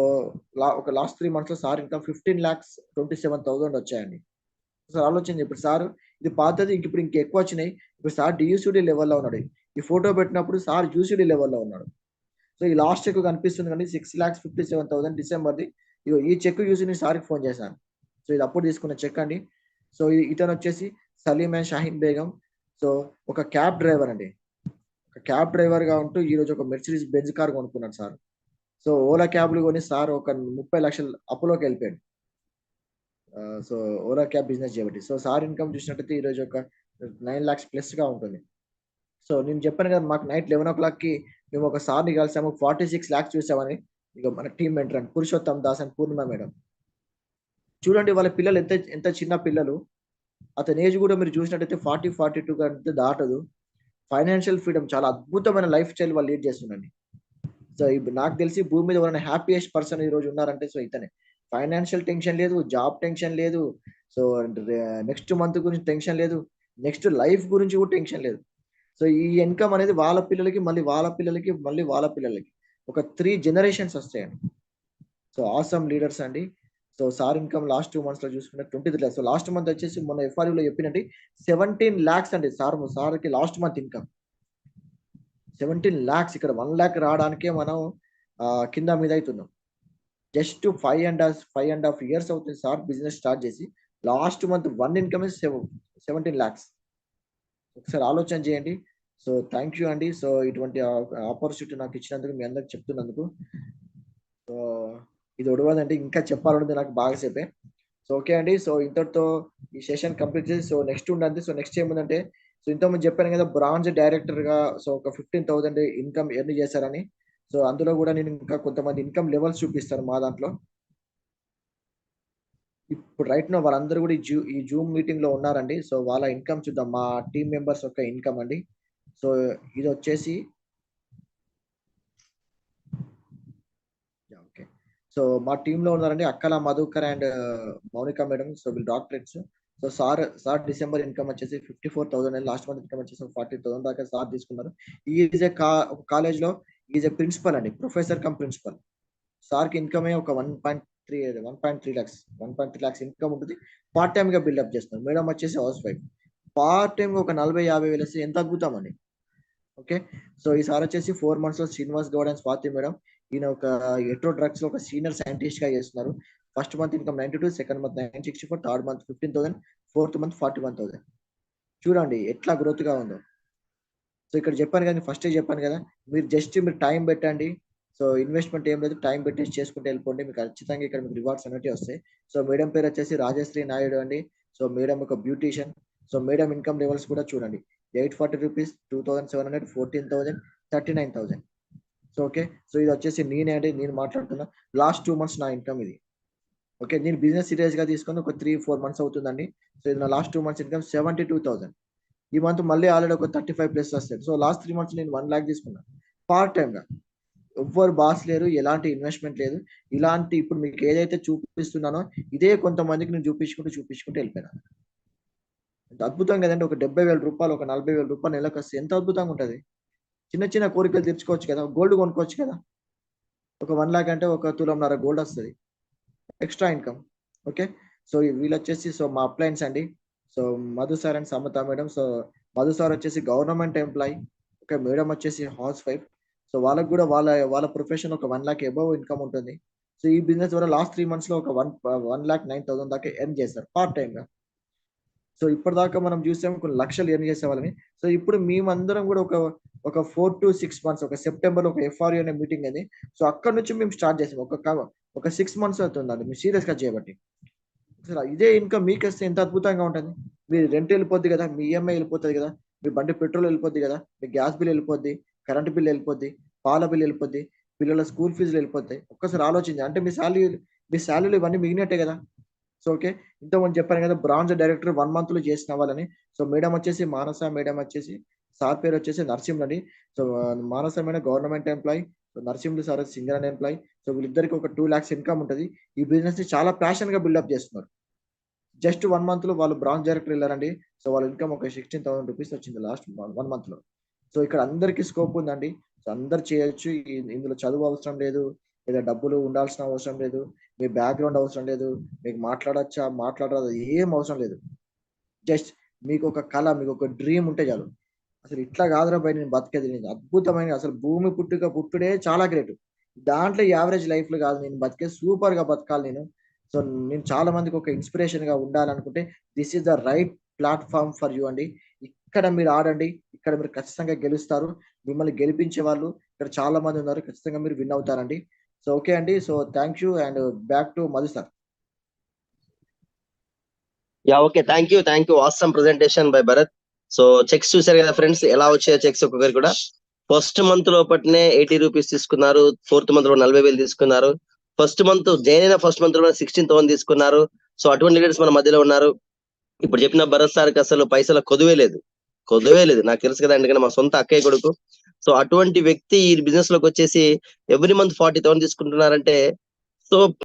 లాస్ట్ 3 మంత్స్‌లో సార్ ఇన్‌కమ్ 15,27,000 వచ్చాయండి. సో ఆలోచించండి ఇప్పుడు సారు ఇది పాతది ఇప్పుడు ఇంకెక్కువొచ్చినాయి. ఇప్పుడు సార్ డీయూసీడీ లెవెల్‌లో ఉన్నాడు. ఈ ఫోటో పెట్టినప్పుడు సార్ యూసీడీ లెవెల్‌లో ఉన్నాడు. సో ఈ లాస్ట్ చెక్ కనిపిస్తుంది కదండీ 6,57,000 డిసెంబర్‌ది. ఇగో ఈ చెక్ చూసి నేను సార్‌కి ఫోన్ చేశాను. సో ఇది అప్పుడు తీసుకున్న చెక్ అండి. సో ఇతనొచ్చేసి సలీం అండ్ షాహీన్ బేగం. సో ఒక క్యాబ్ డ్రైవర్ అండి. ఒక క్యాబ్ డ్రైవర్‌గా ఉంటూ ఈరోజు ఒక మెర్సిడీస్ బెంజ్ కార్ కొనుక్కున్నాడు సార్. సో ఓలా క్యాబ్‌లు కొని సార్ ఒక 30,00,000 అప్పులోకెళ్ళిపోయాడు. సో ఓలా క్యాబ్ బిజినెస్ చేయబట్టి. సో సార్ ఇన్‌కమ్ చూసినట్టయితే ఈరోజు ఒక 9,00,000 ప్లస్‌గా ఉంటుంది. సో నేను చెప్పాను కదా, మాకు నైట్ 11:00కి మేము ఒక సార్ని కలిసాము, 46 lakhs చూసామని. ఇక మన టీమ్ మెంటర్ అండి Purushottam Das and Purnima madam. చూడండి వాళ్ళ పిల్లలు ఎంత ఎంత చిన్న పిల్లలు. అతని ఏజ్ కూడా మీరు చూసినట్టయితే 40, 42 కంటే దాటదు. ఫైనాన్షియల్ ఫ్రీడమ్ చాలా అద్భుతమైన లైఫ్ స్టైల్ వాళ్ళు లీడ్ చేస్తుండండి. సో ఇప్పుడు నాకు తెలిసి భూమి మీద ఎవరైనా హ్యాపీయెస్ట్ పర్సన్ ఈ రోజు ఉన్నారంటే సో ఇతనే. ఫైనాన్షియల్ టెన్షన్ లేదు, జాబ్ టెన్షన్ లేదు. సో నెక్స్ట్ మంత్ గురించి టెన్షన్ లేదు. నెక్స్ట్ లైఫ్ గురించి కూడా టెన్షన్ లేదు. సో ఈ ఇన్‌కమ్ అనేది వాళ్ళ పిల్లలకి, మళ్ళీ వాళ్ళ పిల్లలకి, మళ్ళీ వాళ్ళ పిల్లలకి ఒక 3 జనరేషన్స్ వస్తాయండి. సో ఆసమ్ లీడర్స్ అండి. సో సార్ ఇన్‌కమ్ లాస్ట్ 2 మంత్స్‌లో చూసుకుంటే 23 లాక్స్. సో లాస్ట్ మంత్ వచ్చేసి మొన్న ఎఫ్ఆర్‌యూలో చెప్పినట్టు 17 లాక్స్ అండి సార్‌కి లాస్ట్ మంత్ ఇన్‌కమ్. 17 లాక్స్. ఇక్కడ 1 లాక్ రావడానికే మనం కింద మీద అయితున్నాం. జస్ట్ 5.5 ఇయర్స్ అవుతుంది సార్ బిజినెస్ స్టార్ట్ చేసి. Last month 1 income is 17 lakhs. ఒకసారి ఆలోచన చేయండి. సో థ్యాంక్ యూ అండి. సో ఇటువంటి ఆపర్చునిటీ నాకు ఇచ్చినందుకు, మీ అందరికి చెప్తున్నందుకు. సో ఇది ఒడవదండి, ఇంకా చెప్పాలనుంది నాకు బాగా సేపే. సో ఓకే అండి. సో ఇంతటితో ఈ సెషన్ కంప్లీట్ చేసి సో నెక్స్ట్ ఉండండి. సో నెక్స్ట్ ఏముందంటే, సో ఇంతకుముందు చెప్పాను కదా బ్రాంజ్ డైరెక్టర్‌గా సో ఒక 15,000 ఇన్‌కమ్ ఎర్న్ చేశారని. సో అందులో కూడా నేను ఇంకా కొంతమంది ఇన్‌కమ్ లెవెల్స్ చూపిస్తాను మా దాంట్లో. ఇప్పుడు రైట్ నౌ వాళ్ళందరూ కూడా ఈ జూమ్ మీటింగ్‌లో ఉన్నారండి. సో వాళ్ళ ఇన్‌కమ్ చూద్దాం. మా టీమ్ మెంబర్స్ యొక్క ఇన్‌కమ్ అండి. సో ఇదొచ్చేసి ఓకే. సో మా టీమ్‌లో ఉన్నారండి Akkala Madhukar and Mounika madam. So వీళ్ళు doctorates. So sir December income వచ్చేసి 54,000 అండ్ లాస్ట్ మంత్ ఇన్‌కమ్ వచ్చేసి 40,000 దాకా సార్ తీసుకున్నారు. ఈ ఈజ్ ఏ కాలేజ్‌లో ఈజ్ ఏ ప్రిన్సిపల్ అండి. Professor cum principal. సార్‌కి ఇన్‌కమే ఒక 1.3 లాక్స్. 1.3 లాక్స్ ఇన్‌కమ్ ఉంటుంది. పార్ట్ టైమ్‌గా బిల్డప్ చేస్తున్నారు. మేడం వచ్చేసి హౌస్ వైఫ్. పార్ట్ టైమ్‌గా ఒక 40, 50 వేలు వస్తే ఎంత అద్భుతం అండి. ఓకే. సో ఈసారి వచ్చేసి 4 మంత్స్‌లో శ్రీనివాస్ గౌడ్ అండ్ స్వాతి మేడం. ఈయన ఒక ఎట్రో డ్రగ్స్‌లో ఒక సీనియర్ సైంటిస్ట్‌గా చేస్తున్నారు. First month income 92, second month 964, third month 15,000, fourth month 41,000. చూడండి ఎట్లా గ్రోత్‌గా ఉందో. సో ఇక్కడ చెప్పాను కదండీ, ఫస్టే చెప్పాను కదా, మీరు టైం పెట్టండి. సో ఇన్వెస్ట్‌మెంట్ ఏం లేదు. టైం పెట్టేసి చేసుకుంటూ వెళ్ళిపోండి. మీకు ఖచ్చితంగా ఇక్కడ మీకు రివార్డ్స్ అనేటివి వస్తాయి. సో మేడం పేరు వచ్చేసి రాజశ్రీ నాయుడు అండి. సో మేడం ఒక beautician. So madam income levels కూడా చూడండి. ₹840, 2,700, 14,000, 39,000. So okay. సో ఇది వచ్చేసి నేనే అండి. నేను మాట్లాడుతున్నా. లాస్ట్ 2 మంత్స్ నా ఇన్‌కమ్ ఇది. ఓకే. నేను బిజినెస్ సీరియస్‌గా తీసుకొని ఒక 3, 4 మంత్స్ అవుతుందండి. సో ఇది నా లాస్ట్ 2 మంత్స్ ఇన్‌కమ్ 72,000. ఈ మంత్ మళ్ళీ ఆల్రెడీ ఒక 35 ప్లస్ వస్తాయి. సో లాస్ట్ 3 మంత్స్ నేను 1 లాక్ తీసుకున్నా. పార్ట్ టైమ్‌గా. ఎవ్వరు బాస్ లేరు. ఎలాంటి ఇన్వెస్ట్‌మెంట్ లేదు. ఇలాంటి ఇప్పుడు మీకు ఏదైతే చూపిస్తున్నానో ఇదే కొంతమందికి నేను చూపించుకుంటూ వెళ్ళిపోయినా. ఎంత అద్భుతం కదండీ. ఒక ₹70,000, ఒక ₹40,000 నెలకొస్తే ఎంత అద్భుతంగా ఉంటది. చిన్న చిన్న కోరికలు తీర్చుకోవచ్చు కదా. గోల్డ్ కొనుక్కోవచ్చు కదా. ఒక 1 లాక్ అంటే ఒక తులంన్నర గోల్డ్ వస్తది. Extra income. ఓకే. సో వీళ్ళొచ్చేసి సో మా అప్లయన్స్ అండి. So Madhu sir and Samatha madam. So Madhu sir వచ్చేసి గవర్నమెంట్ ఎంప్లాయీ. ఓకే. మేడం వచ్చేసి హౌస్ వైఫ్. సో వాళ్ళకి కూడా వాళ్ళ ప్రొఫెషన్ ఒక 1 లాక్ అబోవ్ ఇన్‌కమ్ ఉంటుంది. సో ఈ బిజినెస్ ద్వారా లాస్ట్ 3 మంత్స్‌లో ఒక 1,09,000 దాకా ఎర్న్ చేశారు పార్ట్ టైమ్‌గా. సో ఇప్పటిదాకా మనం చూసాం కొన్ని లక్షలు ఎర్న్ చేసేవాళ్ళని. సో ఇప్పుడు మేమందరం కూడా ఒక 4-6 మంత్స్, ఒక సెప్టెంబర్‌లో ఒక ఎఫ్ఆర్‌యూ అనే మీటింగ్ అయింది. సో అక్కడి నుంచి మేము స్టార్ట్ చేసాం. ఒక 6 మంత్స్ అవుతుందండి మేము సీరియస్‌గా చేయబట్టి. అసలు ఇదే ఇన్‌కమ్ మీకొస్తే ఎంత అద్భుతంగా ఉంటది. మీ రెంట్ ఎళ్ళిపోద్ది గదా. మీ ఈఎంఐ ఎళ్ళిపోతది గదా. మీ బండి పెట్రోల్ ఎళ్ళిపోద్ది గదా. మీ గ్యాస్ బిల్ ఎళ్ళిపోద్ది. కరెంట్ బిల్ ఎళ్ళిపోద్ది. పాల బిల్ ఎళ్ళిపోద్ది. పిల్లల స్కూల్ ఫీజులు ఎళ్ళిపోతాయి. ఒక్కసారి ఆలోచించండి. అంటే మీ సాలరీలో ఇవన్నీ మిగిలినట్టే గదా. So okay. ఇంతకుముందు చెప్పాను గదా, బ్రాంజ్ డైరెక్టర్ 1 మంత్‌లో చేసిన వాళ్ళని. సో మేడం వచ్చేసి మానస మేడం వచ్చేసి, సార్ పేరు వచ్చేసి నరసింహులు అండి. So Manasa madam government employee. So Narasimhulu sir singer and employee. So వీళ్ళిద్దరికి ఒక 2 లాక్స్ ఇన్‌కమ్ ఉంటది. ఈ బిజినెస్‌ని చాలా ప్యాషన్‌గా బిల్డప్ చేస్తున్నారు. జస్ట్ 1 మంత్‌లో వాళ్ళు బ్రాంచ్ డైరెక్టర్ ఎళ్లారండి. సో వాళ్ళ ఇన్‌కమ్ ఒక ₹16,000 వచ్చింది లాస్ట్ 1 మంత్‌లో. సో ఇక్కడ అందరికి స్కోప్ ఉందండి. సో అందరూ చేయొచ్చు. ఇందులో చదువు అవసరం లేదు. లేదా డబ్బులు ఉండాల్సిన అవసరం లేదు. మీ బ్యాక్‌గ్రౌండ్ అవసరం లేదు. మీకు మాట్లాడొచ్చా, మాట్లాడరాదా ఏం అవసరం లేదు. జస్ట్ మీకొక కల, మీకొక డ్రీమ్ ఉంటే చాలు. అసలు ఇట్లా కాదురా బయ్ నేను బతికేది. నేను అద్భుతమైన అసలు భూమి పుట్టుడే చాలా గ్రేట్. దాంట్లో యావరేజ్ లైఫ్‌లు కాదు నేను బతికేది, సూపర్‌గా బతకాలి నేను. సో నేను చాలా మందికి ఒక ఇన్‌స్పిరేషన్‌గా ఉండాలనుకుంటే this is the right platform for you అండి. ఇక్కడ మీరు ఆడండి. ఇక్కడ మీరు ఖచ్చితంగా గెలుస్తారు. మిమ్మల్ని గెలిపించే వాళ్ళు ఇక్కడ చాలా మంది ఉన్నారు. ఖచ్చితంగా మీరు విన్ అవుతారండి. సో ఓకే అండి. So thank you and back to Madhu sir. Yeah, okay. Thank you. Awesome presentation by Bharat. So checks చూసారు కదా ఫ్రెండ్స్, ఎలా వచ్చాయో చెక్స్ ఒక్కొక్కరు కూడా. ఫస్ట్ మంత్ లోపట్నే 80 రూపీస్ తీసుకున్నారు, 4th మంత్ లో 40,000 తీసుకున్నారు, ఫస్ట్ మంత్ జాయిన్ అయిన ఫస్ట్ మంత్ లో 16,000 తీసుకున్నారు. సో అటువంటి లీడర్స్ మన మధ్యలో ఉన్నారు. ఇప్పుడు చెప్పిన భరత్ సార్కి అసలు పైసల కొదువే లేదు, నాకు తెలుసు కదా, ఎందుకంటే మా సొంత అక్కయ్య కొడుకు. సో అటువంటి వ్యక్తి ఈ బిజినెస్ లోకి వచ్చేసి ఎవ్రీ మంత్ 40,000 తీసుకుంటున్నారంటే, సో